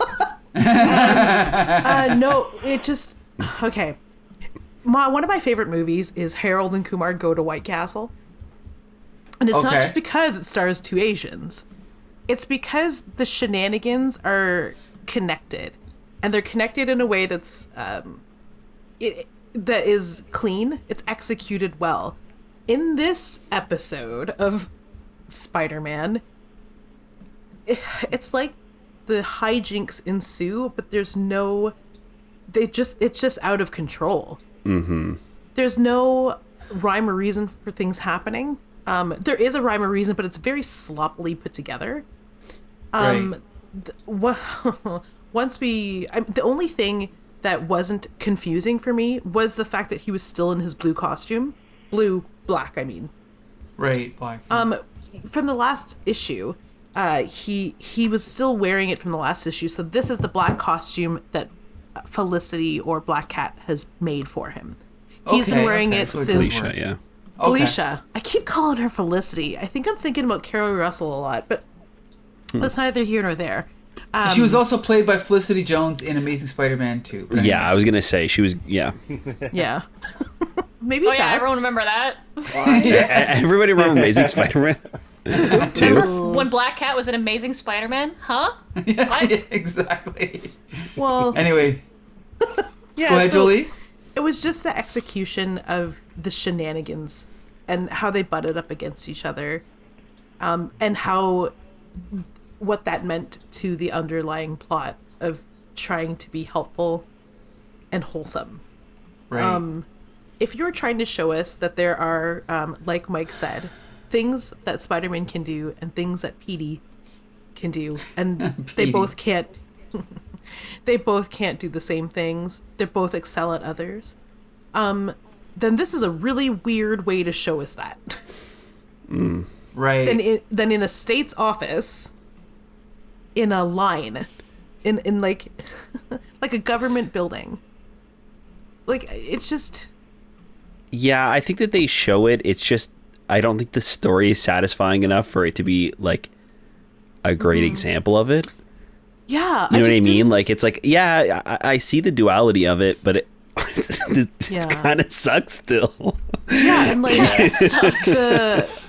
No, it just... Okay. one of my favorite movies is Harold and Kumar Go to White Castle. And it's not just because it stars two Asians. It's because the shenanigans are connected. And they're connected in a way that's that is clean. It's executed well. In this episode of Spider-Man, it's like the hijinks ensue, but there's no... it's just out of control. Mm-hmm. There's no rhyme or reason for things happening. There is a rhyme or reason, but it's very sloppily put together. Right. The only thing that wasn't confusing for me was the fact that he was still in his blue costume. Black, I mean. Right, black. From the last issue, he was still wearing it from the last issue, so this is the black costume that Felicity or Black Cat has made for him. He's been wearing it since... Felicia, yeah. Felicia. I keep calling her Felicity. I think I'm thinking about Cary Russell a lot, but that's neither here nor there. She was also played by Felicity Jones in Amazing Spider-Man 2. Yeah, I was going to say, she was, yeah. Yeah. Maybe Oh yeah, everyone remember that. Everybody remember Amazing Spider-Man 2? When Black Cat was an Amazing Spider-Man? Huh? Yeah, What? exactly. Well, Anyway, yeah. go ahead, Jolie. It was just the execution of the shenanigans and how they butted up against each other, and what that meant to the underlying plot of trying to be helpful and wholesome. Right. If you're trying to show us that there are, like Mike said, things that Spider-Man can do and things that Paty can do, and they both can't do the same things. They both excel at others. Then this is a really weird way to show us that. Right. Then in a state's office, in a line, in like like a government building. Like, it's just... Yeah, I think that they show it. It's just, I don't think the story is satisfying enough for it to be, like, a great example of it. Yeah. You know what I mean? Like, it's like, yeah, I see the duality of it, but it kind of sucks still. Yeah, and like,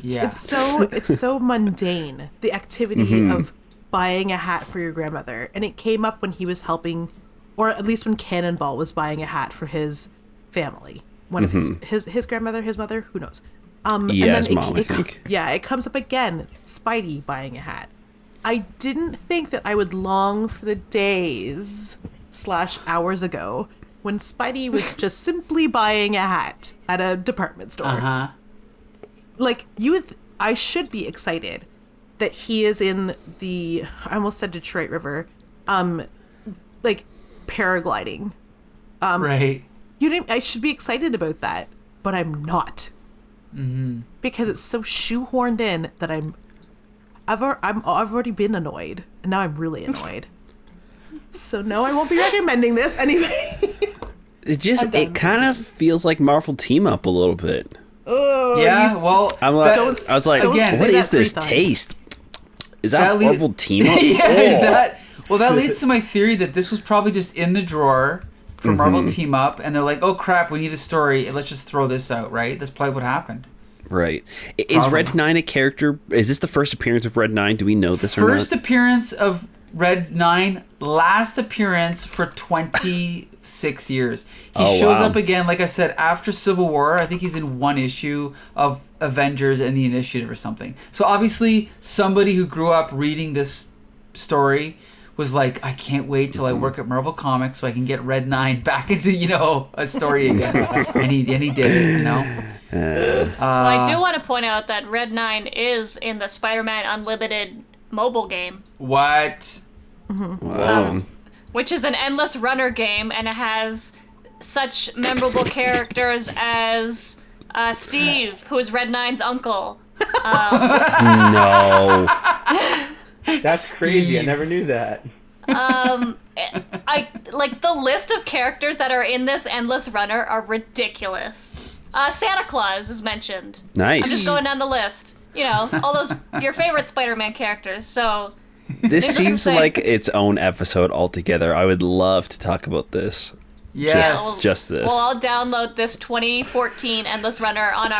it's so mundane, the activity of buying a hat for your grandmother. And it came up when he was helping, or at least when Cannonball was buying a hat for his family. One of his grandmother, his mother, who knows? His mom, I think. Yeah, it comes up again. Spidey buying a hat. I didn't think that I would long for the days / hours ago when Spidey was just simply buying a hat at a department store. Uh-huh. Like, I should be excited that he is in the, I almost said Detroit River, like, paragliding. Right. I should be excited about that, but I'm not. Mm-hmm. Because it's so shoehorned in that I've already been annoyed, and now I'm really annoyed. So no, I won't be recommending this anyway. It kind of feels like Marvel Team Up a little bit. Oh, yeah, well, I was like, again, what is this taste? Is that Marvel Team Up? Yeah, that leads to my theory that this was probably just in the drawer for Marvel Team Up, and they're like, oh crap, we need a story, let's just throw this out, right? That's probably what happened. Right. Is Red 9 a character? Is this the first appearance of Red 9? Do we know this or not? First appearance of Red 9, last appearance for 26 years. He shows up again, like I said, after Civil War. I think he's in one issue of Avengers and the Initiative or something. So obviously, somebody who grew up reading this story was like, I can't wait till I work at Marvel Comics so I can get Red 9 back into, a story again. and he did it, Well, I do want to point out that Red 9 is in the Spider-Man Unlimited mobile game. What? Wow. Which is an endless runner game, and it has such memorable characters as Steve, who is Red 9's uncle. No. That's crazy. I never knew that. I like the list of characters that are in this endless runner are ridiculous. Santa Claus is mentioned. Nice. I'm just going down the list. All those your favorite Spider-Man characters. So this seems like its own episode altogether. I would love to talk about this. Yes. Just this. Well, I'll download this 2014 Endless Runner on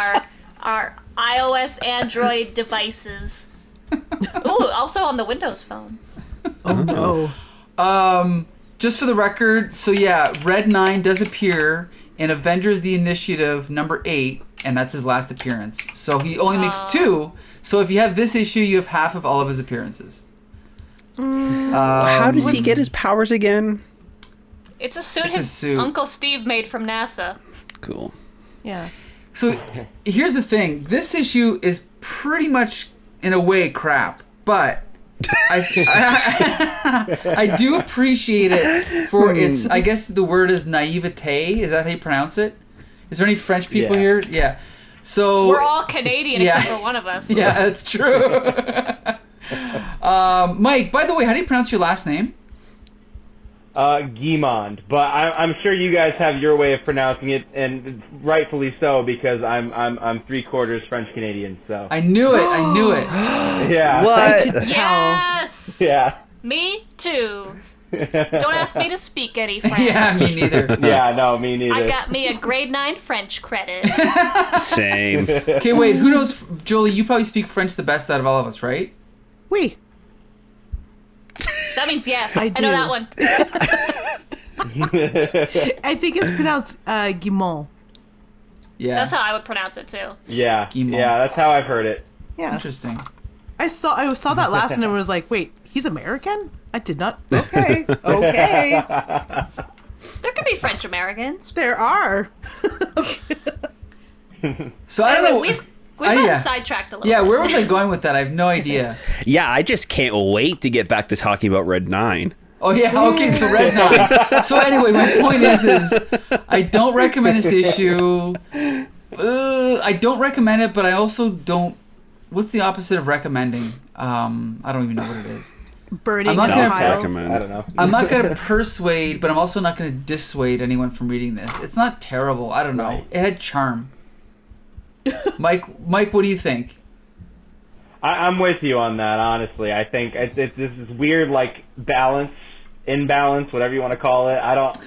our iOS, Android devices. Ooh, also on the Windows Phone. Oh no. Just for the record, so yeah, Red 9 does appear in Avengers: The Initiative number 8, and that's his last appearance. So he only makes 2. So if you have this issue, you have half of all of his appearances. How does he get his powers again? It's a suit Uncle Steve made from NASA. Cool. Yeah. So here's the thing. This issue is pretty much, in a way, crap. But I do appreciate it for its, I guess the word is naivete. Is that how you pronounce it? Is there any French people here? Yeah. So we're all Canadian except for one of us. Yeah, that's true. Mike, by the way, how do you pronounce your last name? Guimond, but I'm sure you guys have your way of pronouncing it, and rightfully so, because I'm 3/4 French Canadian. So I knew it. Yeah. What? I could tell. Yes. Yeah. Me too. Don't ask me to speak any French. Yeah, me neither. Yeah, no, me neither. I got me a grade 9 French credit. Same. Okay, wait. Who knows, Jolie? You probably speak French the best out of all of us, right? Oui. That means yes. I know do. that one. I think it's pronounced Guimond. Yeah. That's how I would pronounce it too. Yeah. Guimond. Yeah, that's how I've heard it. Yeah. Interesting. I saw that last and I was like, wait, he's American? I did not. Okay. Okay. There could be French Americans. There are. So I don't know. We've gotten sidetracked a little bit. Yeah, where was I going with that? I have no idea. Yeah, I just can't wait to get back to talking about Red 9. Oh yeah, okay, so Red 9. So anyway, my point is I don't recommend this issue. I don't recommend it, but I also don't. What's the opposite of recommending? I don't even know what it is. Burning I'm not in gonna a pile. recommend. I don't know. I'm not going to persuade, but I'm also not going to dissuade anyone from reading this. It's not terrible. I don't know. Right. It had charm. Mike, what do you think? I'm with you on that, honestly. I think it's this weird, like, imbalance, whatever you want to call it.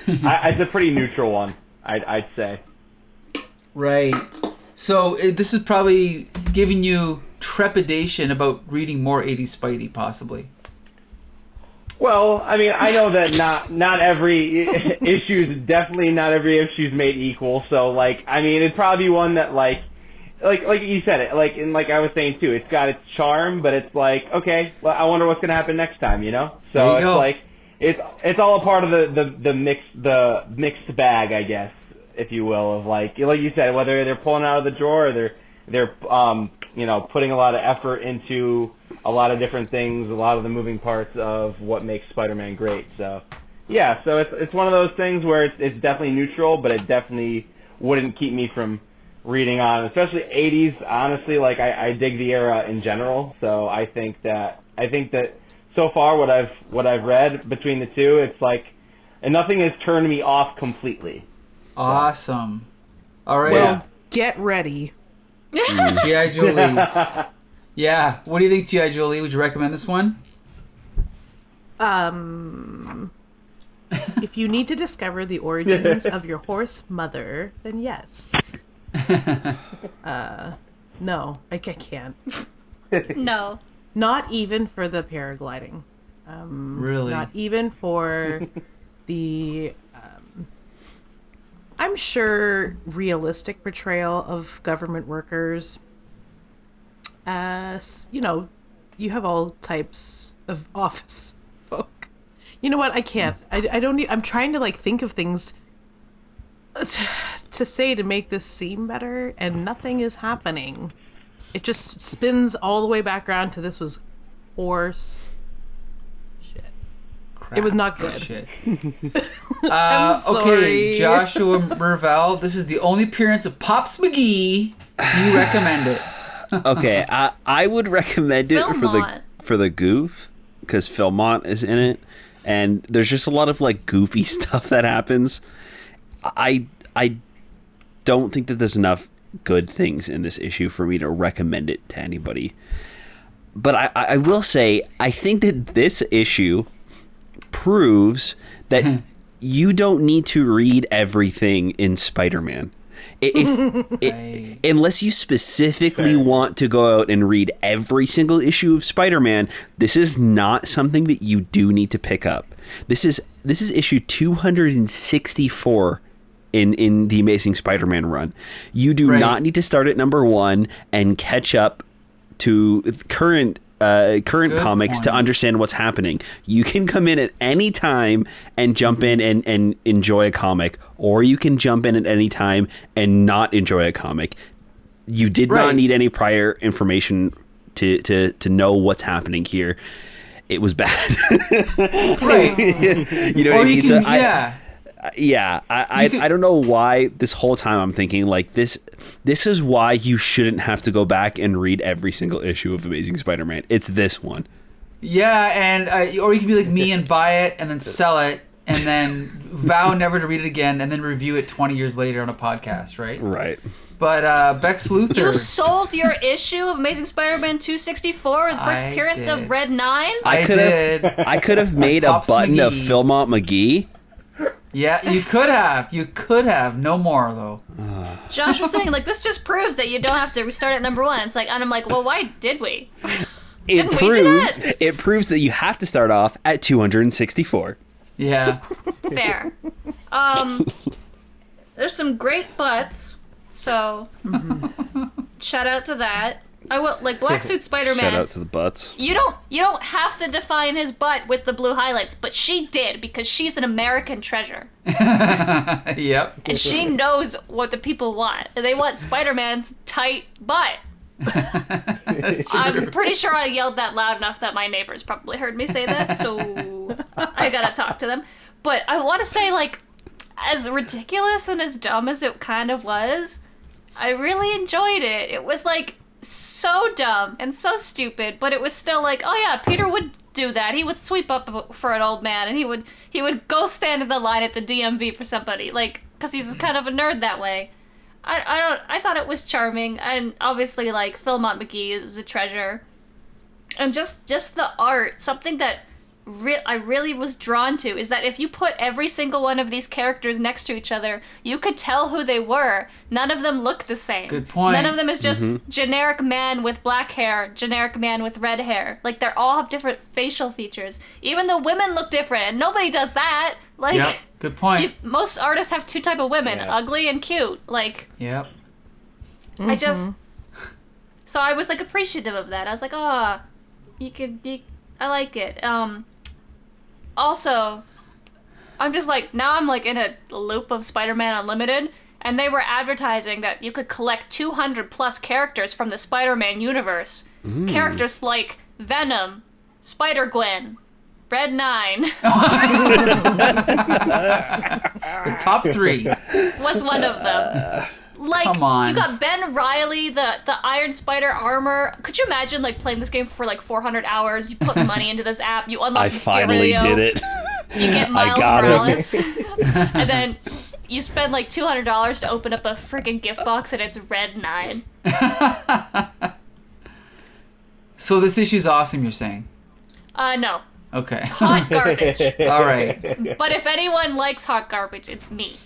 It's a pretty neutral one, I'd say. Right. So this is probably giving you trepidation about reading more 80s Spidey, possibly. Well, I mean, I know that not every definitely not every issue's made equal. So, like, I mean, it'd probably be one that, like you said it, like, and like I was saying too, it's got its charm, but it's like, okay, well, I wonder what's gonna happen next time, you know? So it's like it's all a part of the mixed bag, I guess, if you will, of like you said, whether they're pulling out of the drawer or they're putting a lot of effort into a lot of different things, a lot of the moving parts of what makes Spider-Man great. So, yeah, so it's one of those things where it's definitely neutral, but it definitely wouldn't keep me from reading on, especially 80s. Honestly, like I dig the era in general, so I think that so far what I've read between the two, it's like, and nothing has turned me off completely. Awesome. All right. Well, get ready. G.I. Jolie. Yeah. What do you think, G.I. Jolie? Would you recommend this one? If you need to discover the origins of your horse mother, then yes. No, I can't. No. Not even for the paragliding. Really? Not even for the, I'm sure, realistic portrayal of government workers. You have all types of office folk. You know what? I can't. I don't need, I'm trying to, like, think of things to say to make this seem better, and nothing is happening. It just spins all the way back around to this was horse shit. Crap. It was not good. Shit. I'm sorry. Okay, Joshua Mervell. This is the only appearance of Pops McGee. You recommend it? Okay, I would recommend it Philmont. for the goof, because Philmont is in it, and there's just a lot of like goofy stuff that happens. I don't think that there's enough good things in this issue for me to recommend it to anybody. But I will say, I think that this issue proves that you don't need to read everything in Spider-Man. Unless you specifically want to go out and read every single issue of Spider-Man, this is not something that you do need to pick up. This is issue 264 in the Amazing Spider-Man run. You do not need to start at number 1 and catch up to current comics to understand what's happening. You can come in at any time and jump in and enjoy a comic, or you can jump in at any time and not enjoy a comic. You did not need any prior information to know what's happening here. It was bad. You know, I don't know why this whole time I'm thinking like this is why you shouldn't have to go back and read every single issue of Amazing Spider-Man. It's this one. Yeah, and or you can be like me and buy it and then sell it and then vow never to read it again and then review it 20 years later on a podcast, right? Right. But Bex Luthor... You sold your issue of Amazing Spider-Man 264, the first appearance of Red 9? I could have made a button of Philmont McGee. Yeah, you could have. You could have. No more, though. Josh was saying, like, this just proves that you don't have to restart at number 1. It's like, and I'm like, well, why did we? It proves that you have to start off at 264. Yeah. Fair. There's some great butts, so shout out to that. I will, like, Black Suit Spider-Man. Shout out to the butts. You don't have to define his butt with the blue highlights, but she did because she's an American treasure. Yep. And she knows what the people want. They want Spider-Man's tight butt. I'm pretty sure I yelled that loud enough that my neighbors probably heard me say that, so I gotta talk to them. But I want to say, like, as ridiculous and as dumb as it kind of was, I really enjoyed it. It was, like, so dumb and so stupid, but it was still like, oh yeah, Peter would do that. He would sweep up for an old man, and he would go stand in the line at the DMV for somebody, like, because he's kind of a nerd that way. I thought it was charming, and obviously, like, Philmont McGee is a treasure, and just the art, something that I really was drawn to is that if you put every single one of these characters next to each other, you could tell who they were. None of them look the same. Good point. None of them is just generic man with black hair, generic man with red hair. Like, they all have different facial features. Even the women look different, and nobody does that. Like, yep. Good point. Most artists have 2 types of women, ugly and cute. Like, yep. I just... So I was, like, appreciative of that. I was like, oh, I like it. Also, I'm just like, now I'm like in a loop of Spider-Man Unlimited, and they were advertising that you could collect 200 plus characters from the Spider-Man universe. Characters like Venom, Spider-Gwen, Red 9. The top 3. What's one of them? Like, come on. You got Ben Reilly, the Iron Spider armor. Could you imagine, like, playing this game for, like, 400 hours? You put money into this app, you unlock Mysterio. I finally did it. You get Miles Morales. And then you spend, like, $200 to open up a freaking gift box, and it's Red 9. So this issue's awesome, you're saying? No. Okay. Hot garbage. All right. But if anyone likes hot garbage, it's me.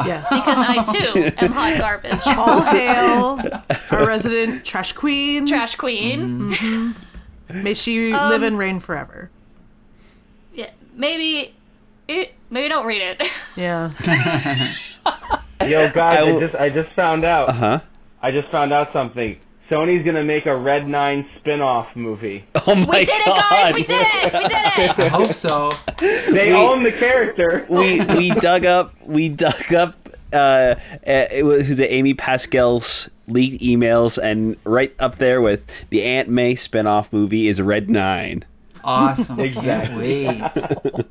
Yes. Because I, too, am hot garbage. All hail our resident trash queen. Trash queen. Mm-hmm. May she live and reign forever. Yeah, maybe don't read it. Yeah. Yo, guys, I just found out. I just found out something. Sony's gonna make a Red 9 spin-off movie. Oh my god! We did it, guys! We did it! I hope so. They own the character. we dug up. It was Amy Pascal's leaked emails, and right up there with the Aunt May spin-off movie is Red 9. Awesome. Exactly. Can't wait.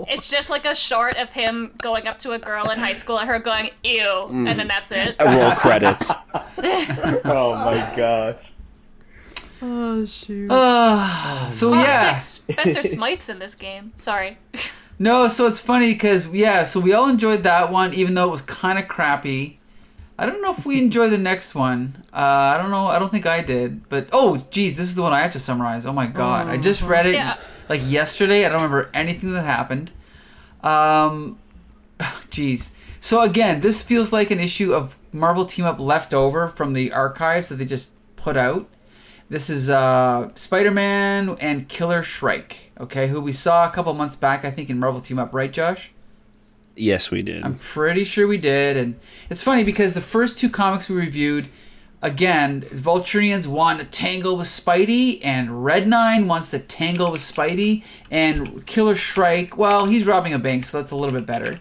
It's just like a short of him going up to a girl in high school and her going, ew, and then that's it. Roll credits. Oh my gosh. Oh, shoot. So yeah. Spencer Smythe's in this game. Sorry. No, so it's funny because, so we all enjoyed that one, even though it was kind of crappy. I don't know if we enjoyed the next one. I don't know. I don't think I did. But, geez, this is the one I have to summarize. Oh, my God. I just read it, like, yesterday. I don't remember anything that happened. Jeez. So again, this feels like an issue of Marvel Team Up left over from the archives that they just put out. This is Spider-Man and Killer Shrike, okay, who we saw a couple months back, I think, in Marvel Team Up, right, Josh? Yes, we did. I'm pretty sure we did. And it's funny because the first 2 comics we reviewed, again, Vulturians want to tangle with Spidey, and Red 9 wants to tangle with Spidey, and Killer Shrike, well, he's robbing a bank, so that's a little bit better.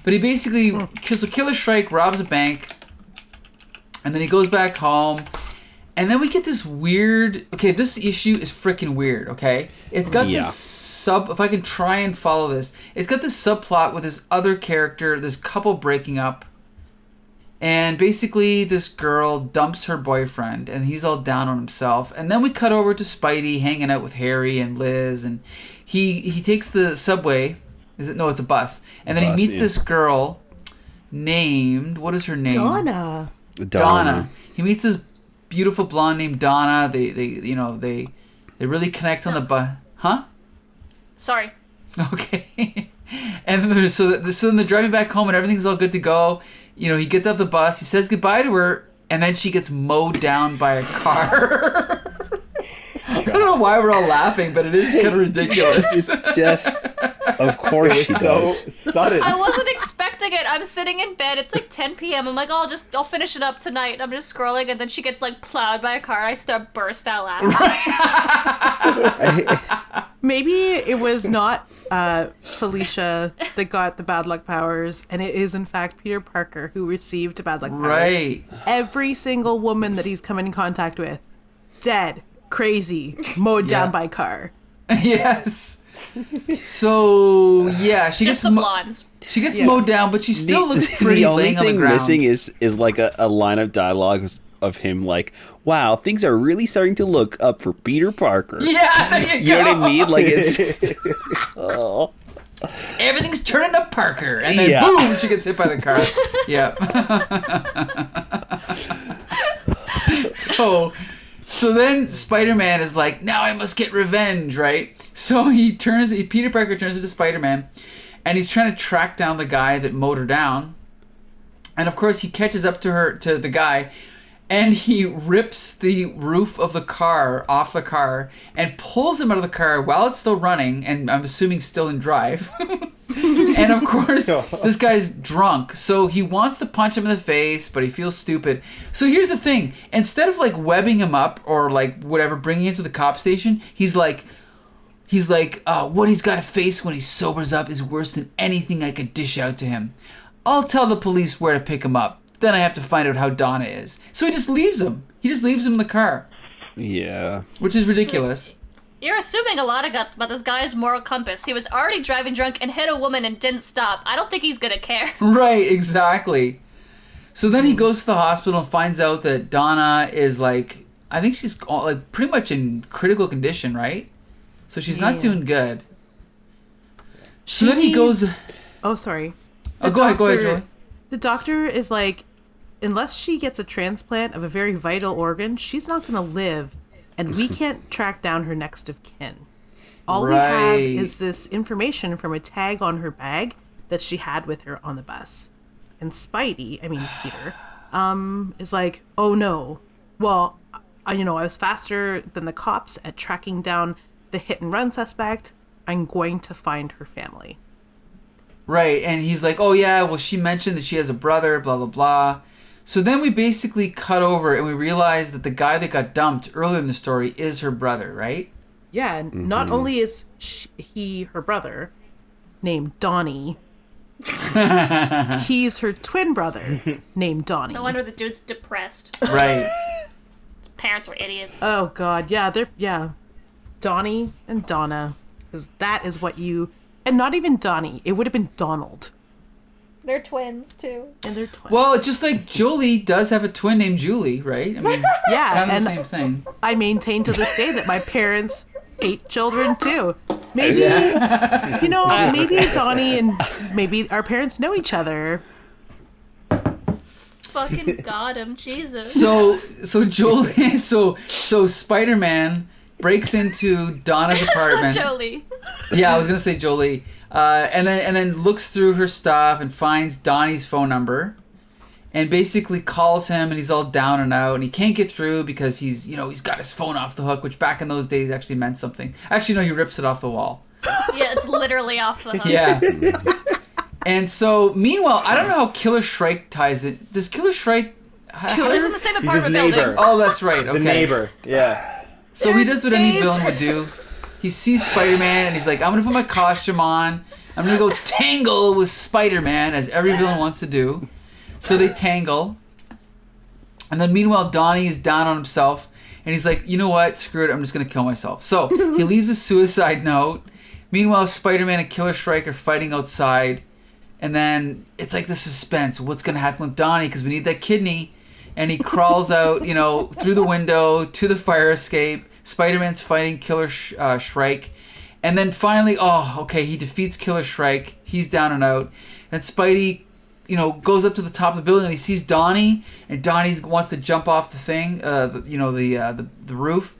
But he basically, so Killer Shrike robs a bank, and then he goes back home, and then we get this weird, okay, this issue is freaking weird, okay? It's got this if I can try and follow this, it's got this subplot with this other character, this couple breaking up, and basically this girl dumps her boyfriend, and he's all down on himself, and then we cut over to Spidey hanging out with Harry and Liz, and he takes the subway, no, it's a bus, and then he meets this girl named, what is her name? Donna. He meets this beautiful blonde named Donna. They really connect on the bus. Huh? Sorry. Okay. And so then they're driving back home and everything's all good to go. You know, he gets off the bus, he says goodbye to her, and then she gets mowed down by a car. I don't know why we're all laughing, but it is kind of ridiculous. It's just, of course she does. Sudden. I wasn't expecting it. I'm sitting in bed. It's like 10 p.m. I'm like, I'll finish it up tonight. I'm just scrolling, and then she gets like plowed by a car. I burst out laughing. Maybe it was not Felicia that got the bad luck powers, and it is in fact Peter Parker who received the bad luck powers. Right. Every single woman that he's come in contact with, dead, crazy, mowed down by car. Yes. So yeah, she Just gets the blondes. She gets mowed down, but she still looks pretty laying on the ground. The only thing missing is like a line of dialogue of him like, wow, things are really starting to look up for Peter Parker. Yeah, there you go. You know what I mean? Like, it's just... oh. Everything's turning up Parker. And then boom, she gets hit by the car. Yeah. So then Spider-Man is like, now I must get revenge, right? So Peter Parker turns into Spider-Man, and he's trying to track down the guy that mowed her down. And of course he catches up to the guy, and he rips the roof of the car off the car and pulls him out of the car while it's still running, and I'm assuming still in drive. And of course, this guy's drunk, so he wants to punch him in the face, but he feels stupid. So here's the thing. Instead of like webbing him up or like whatever, bringing him to the cop station, he's like, what he's got to face when he sobers up is worse than anything I could dish out to him. I'll tell the police where to pick him up. Then I have to find out how Donna is. So he just leaves him. He just leaves him in the car. Yeah. Which is ridiculous. You're assuming a lot about this guy's moral compass. He was already driving drunk and hit a woman and didn't stop. I don't think he's gonna care. Right, exactly. So then he goes to the hospital and finds out that Donna is like, I think she's like pretty much in critical condition, right? So she's not doing good. So then he goes... Oh, sorry. Go ahead, Jolie. The doctor is like, unless she gets a transplant of a very vital organ, she's not going to live, and we can't track down her next of kin. All we have is this information from a tag on her bag that she had with her on the bus. And Peter, is like, oh no. Well, I was faster than the cops at tracking down the hit and run suspect. I'm going to find her family. Right, and he's like, oh yeah, well she mentioned that she has a brother, blah, blah, blah. So then we basically cut over and we realize that the guy that got dumped earlier in the story is her brother, right? Yeah, and not only is he her brother, named Donnie, he's her twin brother, named Donnie. No wonder the dude's depressed. Right. His parents were idiots. Oh god, yeah. Donnie and Donna, because that is what you... And not even Donnie. It would have been Donald. They're twins, too. And they're twins. Well, it's just like Jolie does have a twin named Julie, right? I mean, yeah, kind of and the same thing. I maintain to this day that my parents hate children, too. Maybe, maybe Donnie and maybe our parents know each other. Fucking got him, Jesus. So Jolie, so Spider-Man breaks into Donna's apartment. So Jolie. Yeah, I was gonna say Jolie. And then looks through her stuff and finds Donnie's phone number. And basically calls him, and he's all down and out, and he can't get through because he's got his phone off the hook, which back in those days actually meant something. Actually, no, he rips it off the wall. Yeah, it's literally off the hook. Yeah. And so, meanwhile, I don't know how Killer Shrike ties it. Does Killer Shrike... He lives in the same apartment building. Oh, that's right. Okay. The neighbor. Yeah. So he does what any villain would do. He sees Spider-Man, and he's like, I'm going to put my costume on. I'm going to go tangle with Spider-Man, as every villain wants to do. So they tangle. And then meanwhile, Donnie is down on himself. And he's like, you know what? Screw it. I'm just going to kill myself. So he leaves a suicide note. Meanwhile, Spider-Man and Killer Shrike are fighting outside. And then it's like the suspense. What's going to happen with Donnie? Because we need that kidney. And he crawls out, through the window to the fire escape. Spider-Man's fighting Killer Shrike. And then finally, he defeats Killer Shrike. He's down and out. And Spidey... goes up to the top of the building and he sees Donnie, and Donnie wants to jump off the thing, the roof.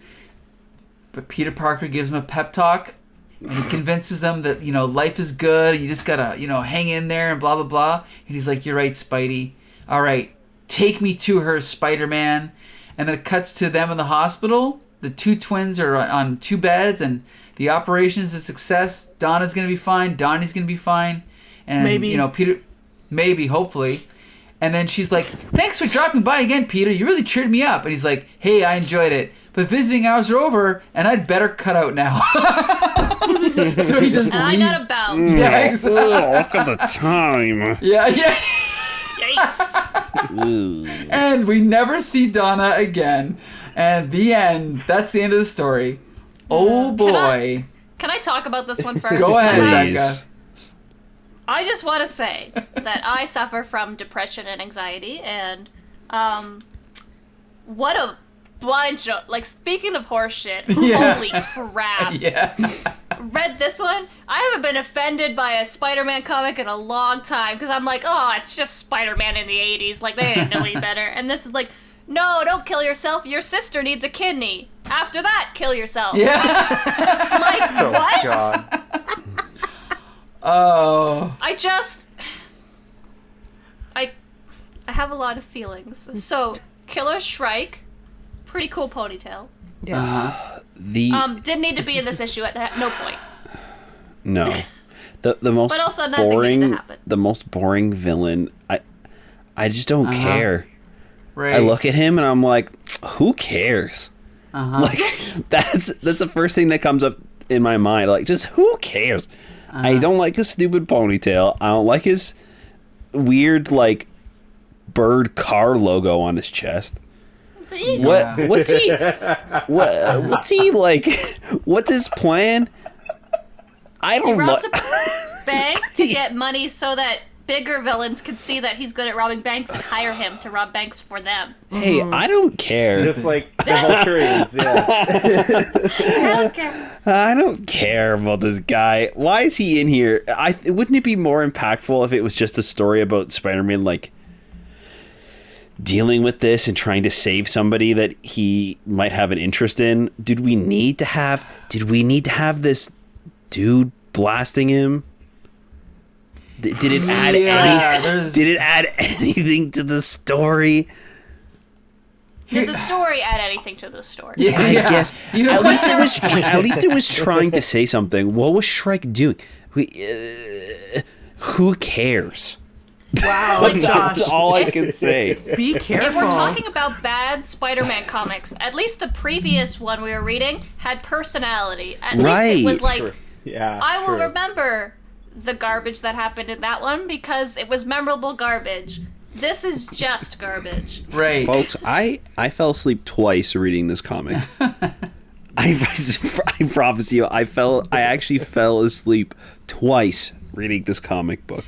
But Peter Parker gives him a pep talk, and he convinces them that, life is good, and you just gotta, hang in there and blah, blah, blah. And he's like, you're right, Spidey. All right, take me to her, Spider-Man. And then it cuts to them in the hospital. The two twins are on two beds, and the operation is a success. Donna's gonna be fine. Donnie's gonna be fine. And, maybe. Peter... Maybe, hopefully. And then she's like, thanks for dropping by again, Peter. You really cheered me up. And he's like, hey, I enjoyed it. But visiting hours are over, and I'd better cut out now. So he just leaves. I got a bounce. Yeah, exactly. Look at the time. Yeah. Yikes. And we never see Donna again. And the end. That's the end of the story. Oh, boy. Can I talk about this one first? Go ahead, Please. Becca. I just want to say that I suffer from depression and anxiety, and what a bunch of, speaking of horse shit, Yeah. holy crap. Yeah. Read this one. I haven't been offended by a Spider-Man comic in a long time, because I'm like, it's just Spider-Man in the 80s, they didn't know any better. And this is like, no, don't kill yourself, your sister needs a kidney. After that, kill yourself. Yeah. What? God. Oh. I have a lot of feelings. So, Killer Shrike, pretty cool ponytail. Yes. Didn't need to be in this issue at no point. No. The most But also nothing needed to happen. the most boring villain. I just don't care. Right. I look at him and I'm like, who cares? That's the first thing that comes up in my mind. Just who cares? I don't like his stupid ponytail. I don't like his weird bird car logo on his chest. It's an eagle. What's he like? What's his plan? I He don't robs know. a bank to get money so that bigger villains can see that he's good at robbing banks and hire him to rob banks for them. Hey, I don't care. Just like the Vulturians, yeah. I don't care. I don't care about this guy. Why is he in here? Wouldn't it be more impactful if it was just a story about Spider-Man dealing with this and trying to save somebody that he might have an interest in? Did we need to have this dude blasting him? Did it add anything to the story? Did the story add anything to the story? Yeah. I guess at least it was trying to say something. What was Shrike doing? Who cares? Wow, Josh. That's all I can say. Be careful. If we're talking about bad Spider-Man comics, at least the previous one we were reading had personality. At least it was Right. Yeah. I will true. remember the garbage that happened in that one because it was memorable garbage. This is just garbage. Right. Folks, I fell asleep twice reading this comic. I promise you, I actually fell asleep twice reading this comic book.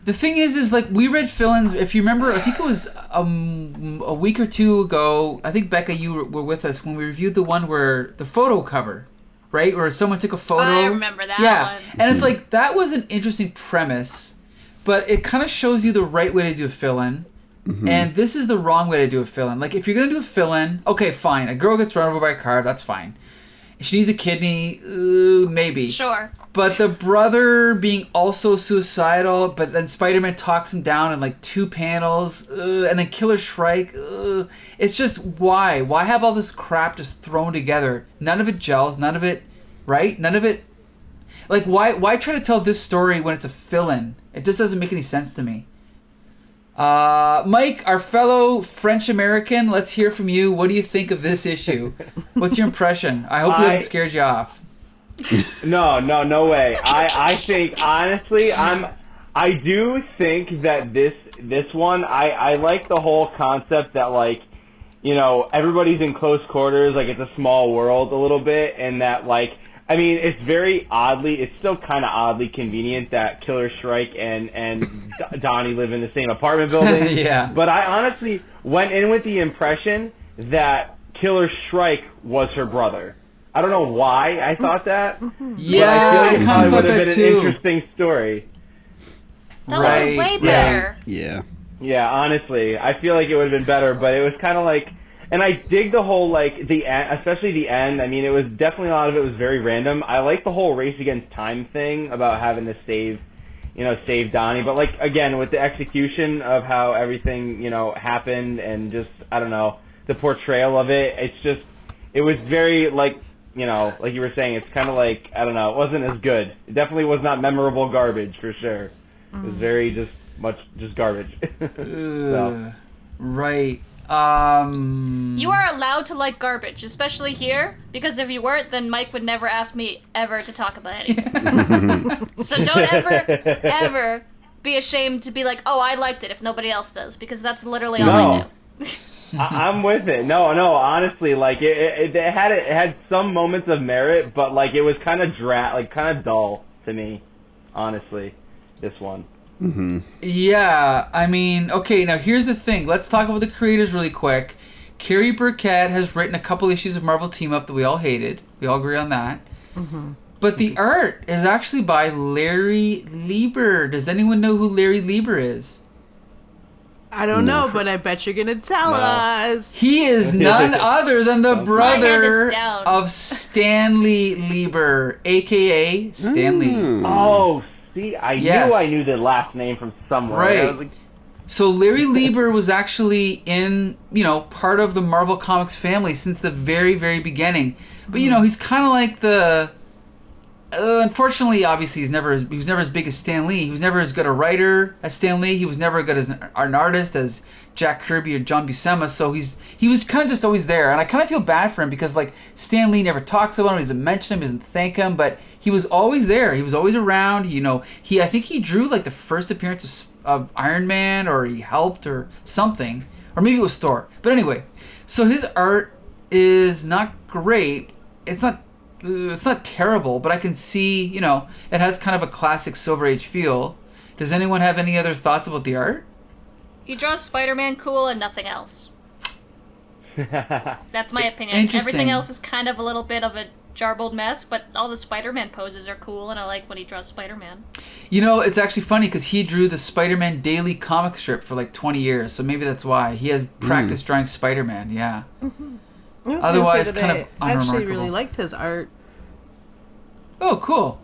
The thing is we read fill-ins. If you remember, I think it was a week or two ago. I think Becca, you were with us when we reviewed the one where the photo cover, right? Where someone took a photo. I remember that one. And it's that was an interesting premise, but it kind of shows you the right way to do a fill-in. Mm-hmm. And this is the wrong way to do a fill-in. If you're going to do a fill-in, okay, fine. A girl gets run over by a car, that's fine. She needs a kidney, maybe. Sure. But the brother being also suicidal, but then Spider-Man talks him down in like 2 panels, and then Killer Shrike, it's just why? Why have all this crap just thrown together? None of it gels, none of it, right? None of it, like why try to tell this story when it's a fill-in? It just doesn't make any sense to me. Mike, our fellow French-American, let's hear from you. What do you think of this issue? What's your impression? I hope we haven't scared you off. No way. I think honestly, I do think that this one, I like the whole concept that, like, you know, everybody's in close quarters, like it's a small world a little bit, and that, like, I mean, it's still kind of oddly convenient that Killer Shrike and Donnie live in the same apartment building. Yeah. But I honestly went in with the impression that Killer Shrike was her brother. I don't know why I thought that. Yeah, I feel like it probably would have been too. an interesting story. That would have been way better. Yeah. Yeah, honestly, I feel like it would have been better, but it was kind of like, and I dig the whole, like, the end, especially the end. I mean, it was definitely, a lot of it was very random. I like the whole race against time thing about having to save Donnie. But, like, again, with the execution of how everything, you know, happened and just, I don't know, the portrayal of it, it was very, like, you know, like you were saying, it's kind of like, I don't know, it wasn't as good. It definitely was not memorable garbage, for sure. It was very just garbage. So. Right. You are allowed to like garbage, especially here, because if you weren't, then Mike would never ask me ever to talk about anything. So don't ever be ashamed to be like, oh, I liked it if nobody else does, because that's literally all I do. I'm with it. No, honestly, like it had some moments of merit, but like it was kind of dull to me, honestly. This one. Mm-hmm. Yeah, I mean, okay, now here's the thing. Let's talk about the creators really quick. Cary Burkett has written a couple issues of Marvel Team Up that we all hated. We all agree on that. Mm-hmm. But the art is actually by Larry Lieber. Does anyone know who Larry Lieber is? I don't know, but I bet you're going to tell us. He is none other than the brother of Stanley Lieber, a.k.a. Stanley. Oh, see, I knew the last name from somewhere. Right. Like... So Larry Lieber was actually in, you know, part of the Marvel Comics family since the very, very beginning. But, you know, he's kind of like the... unfortunately, obviously, he was never as big as Stan Lee. He was never as good a writer as Stan Lee. He was never as good as an artist as Jack Kirby or John Buscema. So he was kind of just always there. And I kind of feel bad for him because, like, Stan Lee never talks about him. He doesn't mention him. He doesn't thank him. But he was always there. He was always around. You know, I think he drew, like, the first appearance of Iron Man, or he helped or something. Or maybe it was Thor. But anyway, so his art is not great. It's not terrible, but I can see, you know, it has kind of a classic Silver Age feel. Does anyone have any other thoughts about the art? He draws Spider-Man cool and nothing else. That's my opinion. Interesting. Everything else is kind of a little bit of a jarbled mess, but all the Spider-Man poses are cool, and I like when he draws Spider-Man. You know, it's actually funny because he drew the Spider-Man daily comic strip for like 20 years, so maybe that's why. He has practice drawing Spider-Man, yeah. Mm-hmm. I was Otherwise, say kind that of I actually unremarkable. really liked his art. Oh, cool.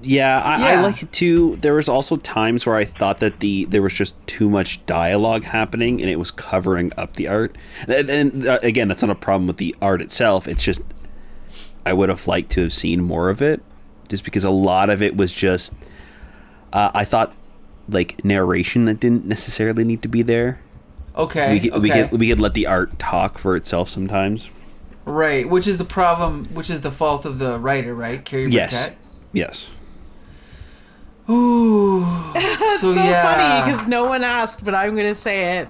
Yeah, I liked it too. There was also times where I thought that there was just too much dialogue happening and it was covering up the art. And again, that's not a problem with the art itself. It's just I would have liked to have seen more of it, just because a lot of it was just I thought like narration that didn't necessarily need to be there. Okay. We could let the art talk for itself sometimes. Right, which is the problem, which is the fault of the writer, right? Cary Burkett? Yes. Ooh. It's so funny because no one asked, but I'm going to say it.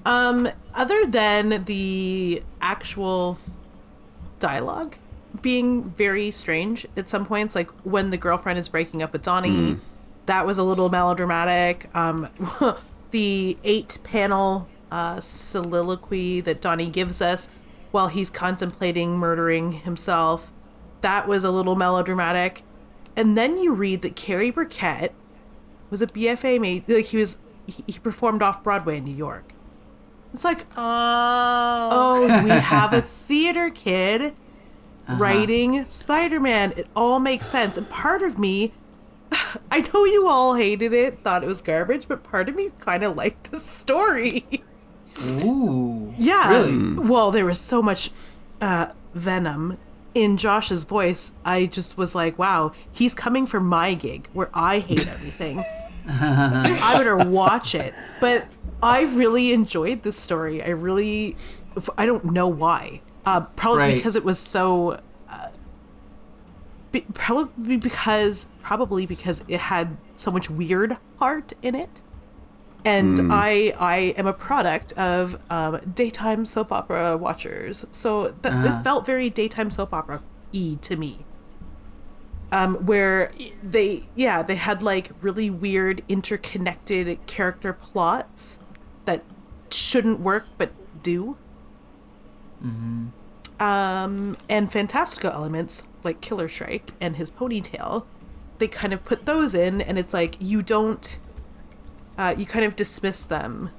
Other than the actual dialogue being very strange at some points, like when the girlfriend is breaking up with Donnie, that was a little melodramatic. The 8-panel soliloquy that Donnie gives us while he's contemplating murdering himself, that was a little melodramatic. And then you read that Cary Burkett was a BFA mate, like he performed off-Broadway in New York. It's like, oh, we have a theater kid writing Spider-Man. It all makes sense. And part of me, I know you all hated it, thought it was garbage, but part of me kind of liked the story. Ooh. Yeah. Really? Well, there was so much venom in Josh's voice. I just was like, wow, he's coming for my gig where I hate everything. I better watch it. But I really enjoyed this story. I don't know why. Probably because it was so... Probably because it had so much weird heart in it. And I am a product of daytime soap opera watchers. So it felt very daytime soap opera-y to me. Where they had like really weird interconnected character plots that shouldn't work but do. Mm-hmm. And fantastical elements like Killer Shrike and his ponytail, they kind of put those in, and it's like you don't, you kind of dismiss them.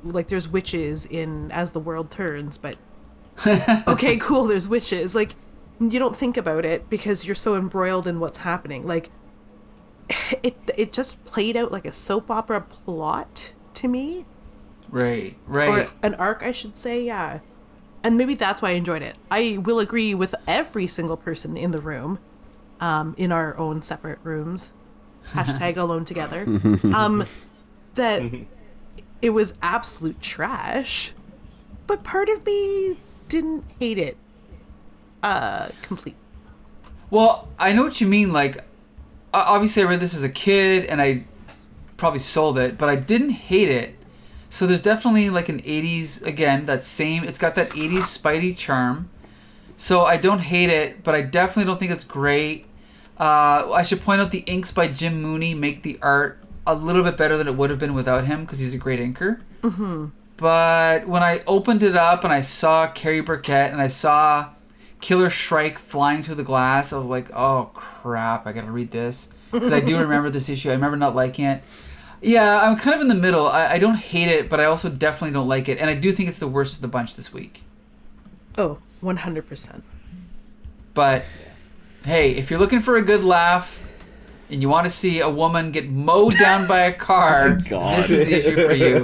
Like there's witches in As the World Turns, but okay, cool, there's witches. Like you don't think about it because you're so embroiled in what's happening. Like it just played out like a soap opera plot to me. Right. Or an arc, I should say, yeah. And maybe that's why I enjoyed it. I will agree with every single person in the room, in our own separate rooms, #alone together, that it was absolute trash, but part of me didn't hate it complete. Well, I know what you mean. Like, obviously I read this as a kid and I probably sold it, but I didn't hate it. So there's definitely like an 80s, again, it's got that 80s Spidey charm. So I don't hate it, but I definitely don't think it's great. I should point out the inks by Jim Mooney make the art a little bit better than it would have been without him, because he's a great inker. Mm-hmm. But when I opened it up and I saw Cary Burkett and I saw Killer Shrike flying through the glass, I was like, oh crap, I gotta read this. Because I do remember this issue. I remember not liking it. Yeah, I'm kind of in the middle. I don't hate it, but I also definitely don't like it. And I do think it's the worst of the bunch this week. Oh, 100%. But, hey, if you're looking for a good laugh and you want to see a woman get mowed down by a car, this is the issue for you.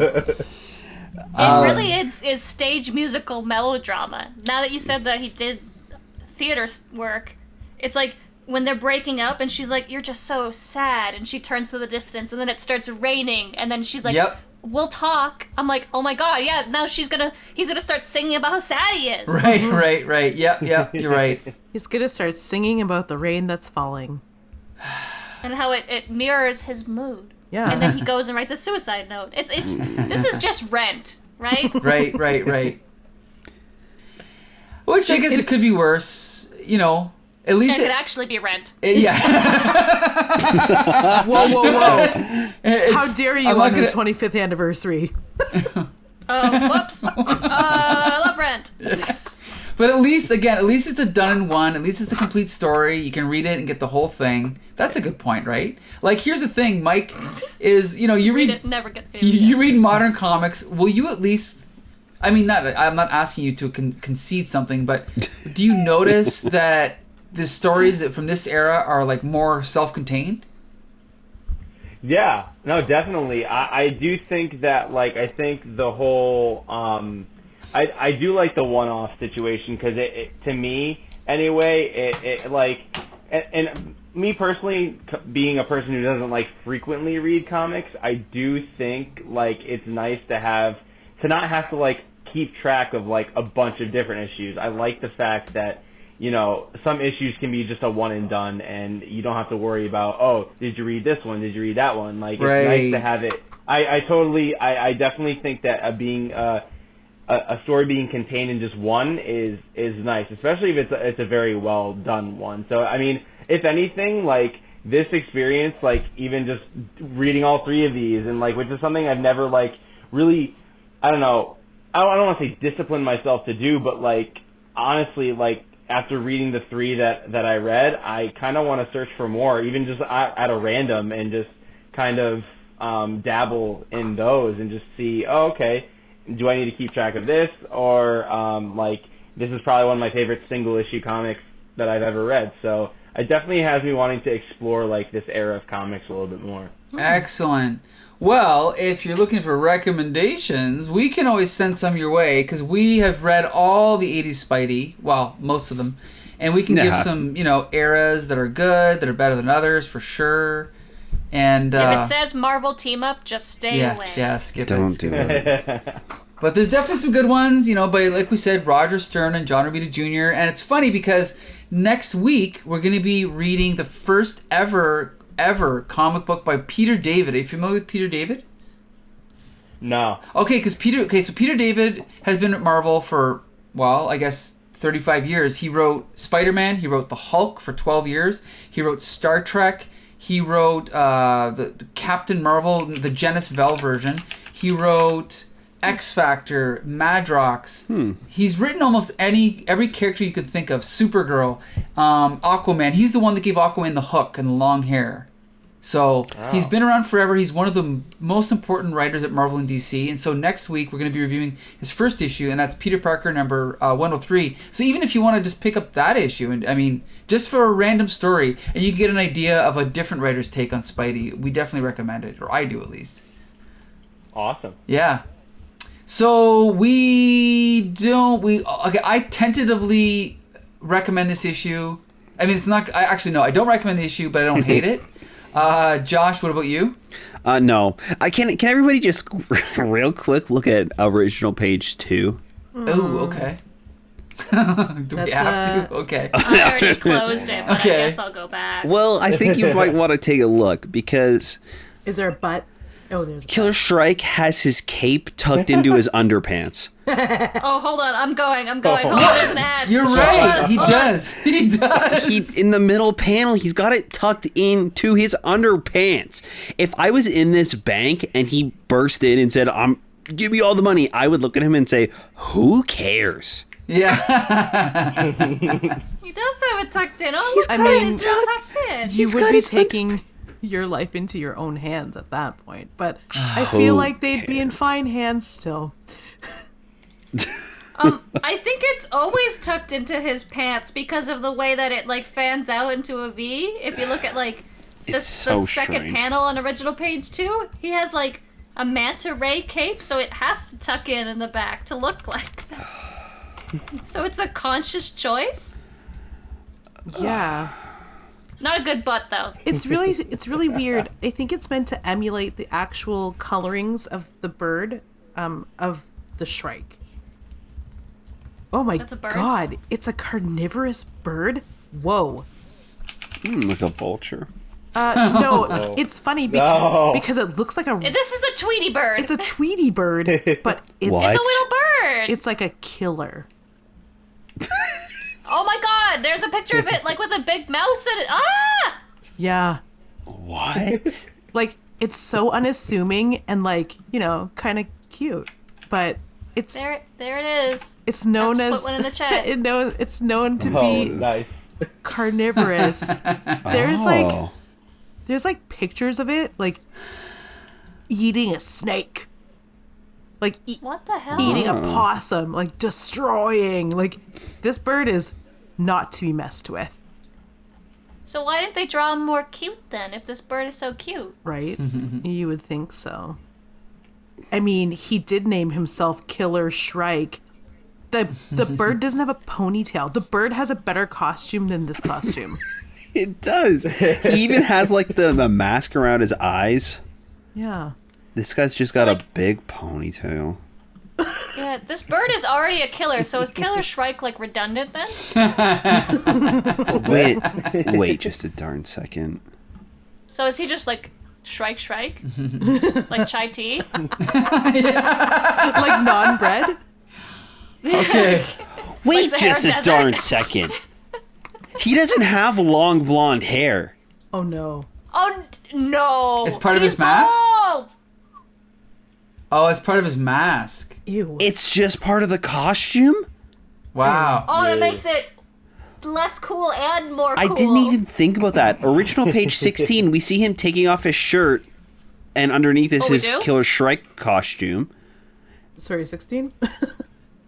It really is stage musical melodrama. Now that you said that he did theater work, it's like... when they're breaking up and she's like, you're just so sad, and she turns to the distance and then it starts raining and then she's like, yep, we'll talk. I'm like, oh my god, yeah, now he's gonna start singing about how sad he is. Right. Yep, you're right. He's gonna start singing about the rain that's falling. And how it mirrors his mood. Yeah. And then he goes and writes a suicide note. It's this is just Rent, right? Right. Which I guess it could be worse, you know. At least it could actually be Rent. Yeah. Whoa. How dare you on the 25th anniversary? Oh, whoops. I love Rent. But at least it's a done in one. At least it's a complete story. You can read it and get the whole thing. That's a good point, right? Like, here's the thing, Mike, is, you know, you read it, never get you read modern comics. Will you at least... I mean, I'm not asking you to concede something, but do you notice that the stories from this era are like more self-contained? Yeah, no, definitely. I do think that, like, I think the whole, I do like the one-off situation, because it to me, anyway, it like, and me personally, being a person who doesn't like frequently read comics, I do think like it's nice to not have to like keep track of like a bunch of different issues. I like the fact that, you know, some issues can be just a one and done, and you don't have to worry about, oh, did you read this one? Did you read that one? Like, it's nice to have it. I definitely think that being a story being contained in just one is nice, especially if it's a very well done one. So, I mean, if anything, like, this experience, like, even just reading all three of these, and like, which is something I've never like really, I don't know, I don't want to say discipline myself to do, but like, honestly, like, after reading the three that I read, I kind of want to search for more, even just at a random, and just kind of dabble in those and just see, oh, okay, do I need to keep track of this? Or like, this is probably one of my favorite single issue comics that I've ever read. So it definitely has me wanting to explore like this era of comics a little bit more. Excellent. Well, if you're looking for recommendations, we can always send some your way because we have read all the 80s Spidey, well, most of them, and we can give some, eras that are good, that are better than others for sure. And if it says Marvel team up, just stay away. Yeah, skip Don't do it. But there's definitely some good ones, by, like we said, Roger Stern and John Romita Jr. And it's funny because next week we're going to be reading the first ever comic book by Peter David. Are you familiar with Peter David? No. Okay, so Peter David has been at Marvel for, well, I guess 35 years. He wrote Spider-Man, he wrote the Hulk for 12 years, he wrote Star Trek, he wrote the Captain Marvel, the Genis Vell version, he wrote X-Factor, Madrox. He's written almost every character you could think of. Supergirl, Aquaman. He's the one that gave Aquaman the hook and the long hair. So he's been around forever. He's one of the most important writers at Marvel and DC. And so next week we're going to be reviewing his first issue, and that's Peter Parker number 103. So even if you want to just pick up that issue, and I mean, just for a random story, and you can get an idea of a different writer's take on Spidey, we definitely recommend it, or I do at least. Awesome. Yeah. So I tentatively recommend this issue. I mean, it's not, I don't recommend the issue, but I don't hate it. Josh, what about you? No. Can everybody just real quick look at original page 2? Oh, okay. Do we have to? Okay. I already closed it, but Okay. I guess I'll go back. Well, I think you might want to take a look because Is there a butt? Oh, there's a Killer Shrike has his cape tucked into his underpants. Oh, hold on. I'm going. Hold on, there's an ad. You're right. He does. He does. He in the middle panel, he's got it tucked into his underpants. If I was in this bank and he burst in and said, give me all the money, I would look at him and say, who cares? Yeah. He does have it tucked in. Oh, look, it's tucked in. You would be taking your life into your own hands at that point. But I feel like they'd be in fine hands still. I think it's always tucked into his pants because of the way that it like fans out into a V. If you look at like the second strange. panel on original page 2, he has like a manta ray cape, so it has to tuck in the back to look like that. So it's a conscious choice. Yeah. Not a good butt though. It's really weird. I think it's meant to emulate the actual colorings of the bird, of the Shrike. Oh my That's a bird? god, it's a carnivorous bird? Whoa. Like a vulture. No, it's funny because it looks like This is a Tweety bird. it's a Tweety bird, but it's What? It's a little bird. it's like a killer. Oh my god, there's a picture of it like with a big mouse in it. Ah! Yeah. What? Like, it's so unassuming and like, kind of cute. But it's There it is. it's known Have to as put one in the chat. it's known to Oh, be nice. carnivorous. There's like pictures of it like eating a snake. Like What the hell? eating a possum, like destroying. Like, this bird is not to be messed with, So why didn't they draw him more cute then if this bird is so cute? right? You would think so. I mean, he did name himself Killer Shrike. The bird doesn't have a ponytail. The bird has a better costume than this costume. It does. He even has like the mask around his eyes. Yeah. This guy's just got a big ponytail. Yeah, this bird is already a killer, so is Killer Shrike like redundant then? Wait just a darn second. So is he just like Shrike? Like chai tea? Like non-bread? Okay. Wait Like just a Sahara darn Desert. second. He doesn't have long blonde hair. Oh no. Oh no! It's part of He's his mask? bald! Oh, it's part of his mask. Ew. It's just part of the costume? Wow. Oh, that Yeah. makes it less cool and more I cool. didn't even think about that. Original page 16, we see him taking off his shirt, and underneath is Oh, we his do? Killer Shrike costume. Sorry, 16?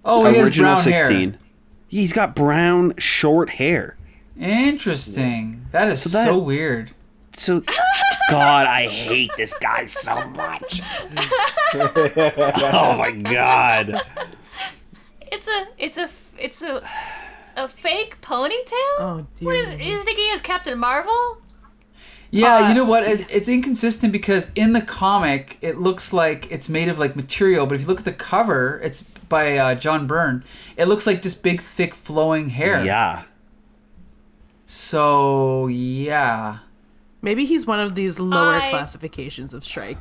Oh, he has Original brown 16. hair. He's got brown, short hair. Interesting. That is so weird. So, God, I hate this guy so much. Oh my God. It's a fake ponytail? Oh, dear. What is thinking as Captain Marvel? Yeah, you know what? It's inconsistent because in the comic, it looks like it's made of like material, but if you look at the cover, it's by John Byrne. It looks like just big, thick, flowing hair. Yeah. So, yeah. Maybe he's one of these lower classifications of Shrike,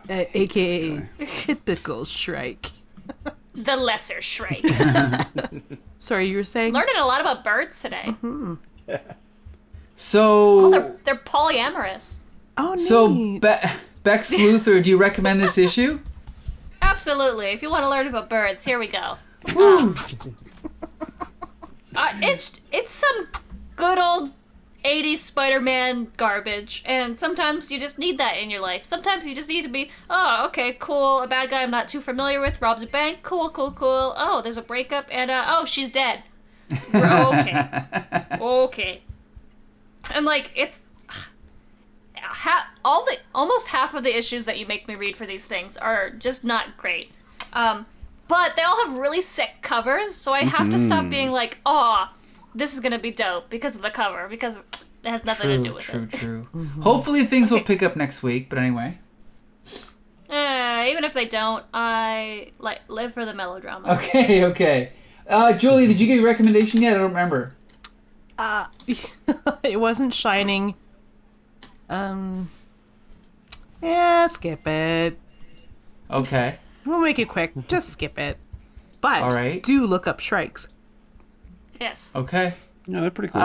a.k.a. typical Shrike. The lesser Shrike. Sorry, you were saying? Learning a lot about birds today. Mm-hmm. So... they're polyamorous. Oh, neat. So, Bex Luther, do you recommend this issue? Absolutely. If you want to learn about birds, here we go. It's some good old 80s Spider-Man garbage, and sometimes you just need that in your life. Sometimes you just need to be, oh, okay, cool, a bad guy I'm not too familiar with robs a bank, cool. Oh, there's a breakup, and oh, she's dead. We're okay. And like, it's almost half of the issues that you make me read for these things are just not great. But they all have really sick covers, so I have to stop being like, oh, this is gonna be dope because of the cover, because it has nothing to do with it. True. Hopefully things will pick up next week, but anyway. Even if they don't, I live for the melodrama. Okay. Jolie, did you get your recommendation yet? I don't remember. It wasn't Shining. Yeah, skip it. Okay. We'll make it quick. Just skip it. But all right. Do look up Shrikes. Yes. Okay. Yeah, they're pretty cool.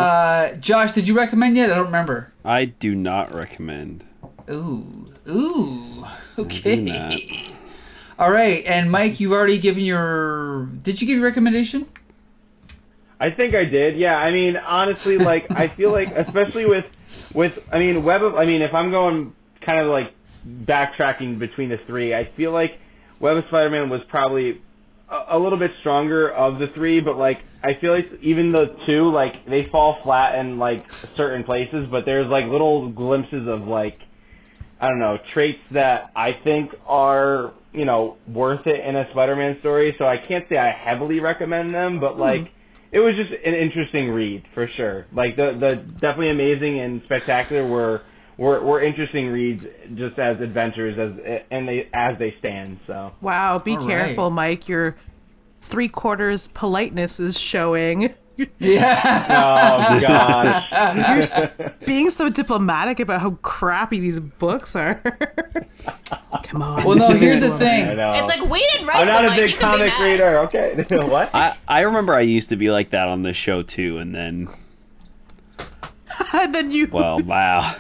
Josh, did you recommend yet? I don't remember. I do not recommend. Ooh. Okay. All right, and Mike, you've already given your... Did you give your recommendation? I think I did. Yeah, I mean, honestly, like, I feel like, especially with I mean, if I'm going kind of like backtracking between the three, I feel like Web of Spider-Man was probably a little bit stronger of the three, but like, I feel like even the two, like, they fall flat in like certain places, but there's like little glimpses of like, I don't know, traits that I think are, you know, worth it in a Spider-Man story. So I can't say I heavily recommend them, but like, it was just an interesting read for sure. Like the definitely Amazing and Spectacular were interesting reads just as adventures as they stand. So wow, be all careful, right. Mike. Your 3/4 politeness is showing. Yeah. Oh gosh. You're being so diplomatic about how crappy these books are. Come on. Well, no, here's the I thing. know. It's like, we didn't write I'm not them, a Mike. big You can be comic mad. reader. Okay. What? I remember I used to be like that on this show too, and then And then you. well, wow.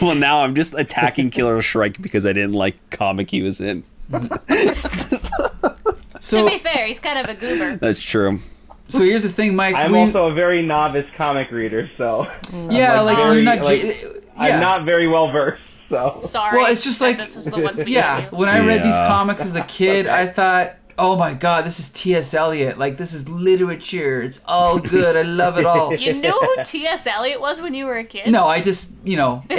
Well, now I'm just attacking Killer Shrike because I didn't like comic he was in. So, To be fair, he's kind of a goober. That's true. so here's the thing, Mike. I'm also a very novice comic reader, so Yeah, like very, you're not... like, yeah. I'm not very well versed. So Sorry. Well, it's just that like... this is the ones we Yeah, give you. when I read these Yeah. comics as a kid, I thought, oh my god, this is T.S. Eliot. Like, this is literature. It's all good. I love it all. You knew who T.S. Eliot was when you were a kid? No, I just, in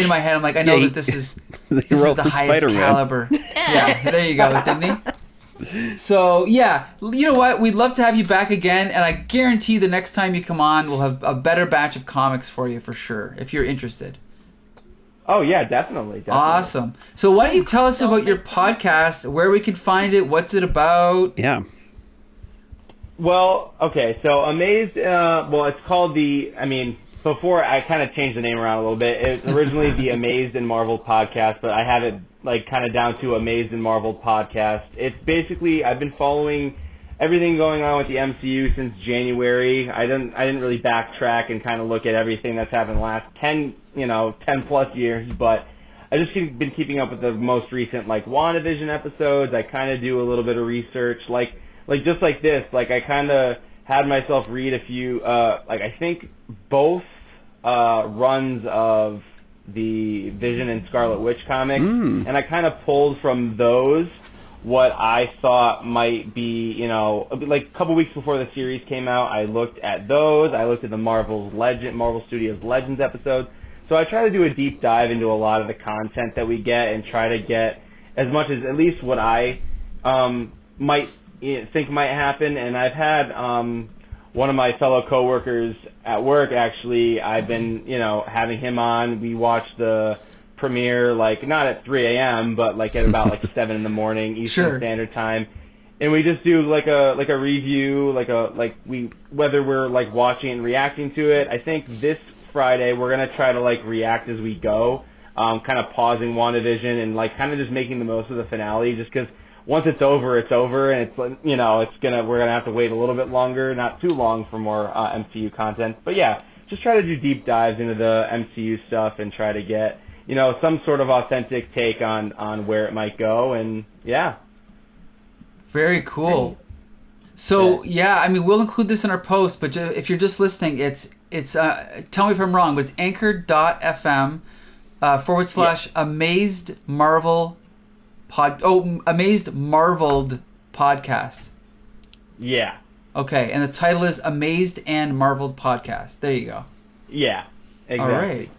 my head, I'm like, I know Yeah, that this is They this is wrote the the highest Spider-Man. caliber. Yeah, there you go, didn't he? So, yeah, you know what? We'd love to have you back again, and I guarantee the next time you come on, we'll have a better batch of comics for you for sure, if you're interested. oh yeah, definitely. Awesome. So why don't you tell us about your podcast, where we can find it, what's it about? Yeah. Well, okay, so Amazed, it's called before I kind of changed the name around a little bit. It's originally the Amazed and Marveled podcast, but I have it like kind of down to Amazed and Marveled podcast. It's basically, I've been following everything going on with the MCU since January. I didn't really backtrack and kind of look at everything that's happened the last 10 plus years, but I just been keeping up with the most recent like WandaVision episodes. I kind of do a little bit of research, like just like this. Like I kind of had myself read a few, I think both runs of the Vision and Scarlet Witch comics, and I kind of pulled from those what I thought might be, you know, like a couple weeks before the series came out, I looked at those. I looked at the Marvel Studios Legends episodes. So I try to do a deep dive into a lot of the content that we get and try to get as much as at least what I might think might happen. And I've had one of my fellow coworkers at work, actually, I've been, you know, having him on. We watched the premiere, like, not at 3 a.m., but like at about like 7 in the morning Eastern Standard Time, and we just do like a review, whether we're like watching and reacting to it. I think this Friday we're gonna try to like react as we go, kind of pausing WandaVision and like kind of just making the most of the finale, just because once it's over, and it's, you know, we're gonna have to wait a little bit longer, not too long, for more MCU content. But yeah, just try to do deep dives into the MCU stuff and try to get, you know, some sort of authentic take on where it might go, and yeah. Very cool. So yeah, I mean, we'll include this in our post, but if you're just listening, it's tell me if I'm wrong, but it's anchor.fm / Amazed Marvel Amazed Marveled Podcast. Yeah. Okay, and the title is Amazed and Marveled Podcast. There you go. Yeah, exactly. All right.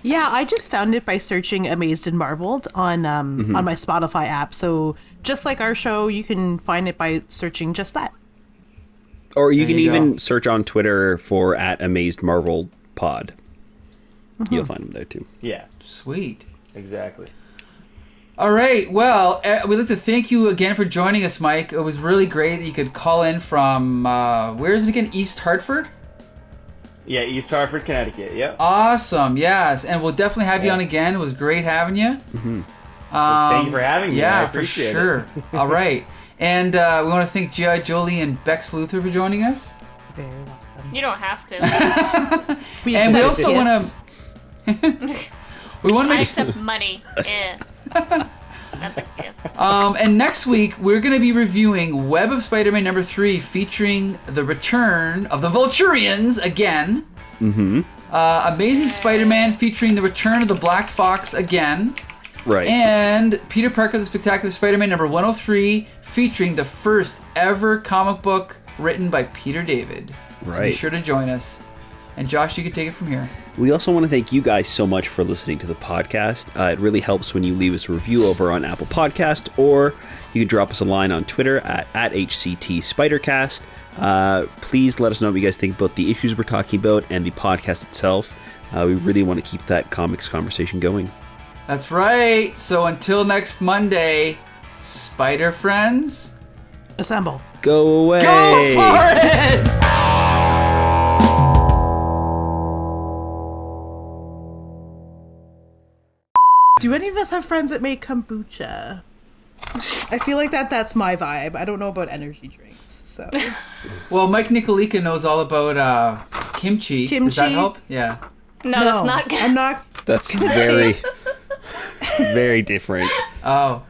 Yeah, I just found it by searching Amazed and Marveled on my Spotify app. So just like our show, you can find it by searching just that. Or you can even search on Twitter for @AmazedMarvelPod. You'll find them there too. Yeah. Sweet. Exactly. All right. Well, we'd like to thank you again for joining us, Mike. It was really great that you could call in from, where is it again? East Hartford? Yeah, East Hartford, Connecticut. Yep. Awesome. Yes. And we'll definitely have you on again. It was great having you. Mm-hmm. Thank you for having me. Yeah, I appreciate for sure. it. All right. And we want to thank G.I. Jolie and Bex Luther for joining us. Very welcome. You don't have to. We also want to... we want to I make... accept money. That's a gift. And next week, we're going to be reviewing Web of Spider-Man number 3, featuring the return of the Vulturians again. Mm-hmm. Amazing Spider-Man featuring the return of the Black Fox again. Right. And Peter Parker, the Spectacular Spider-Man number 103, featuring the first ever comic book written by Peter David. Right. So be sure to join us. And Josh, you can take it from here. We also want to thank you guys so much for listening to the podcast. It really helps when you leave us a review over on Apple Podcast, or you can drop us a line on Twitter at HCTSpidercast. Please let us know what you guys think about the issues we're talking about and the podcast itself. We really want to keep that comics conversation going. That's right. So until next Monday, Spider Friends, assemble. Go away. Go for it! Do any of us have friends that make kombucha? I feel like that's my vibe. I don't know about energy drinks, so. Well, Mike Nicolika knows all about kimchi. Does that help? Yeah. No, that's not good. I'm not. That's very, very different. Oh.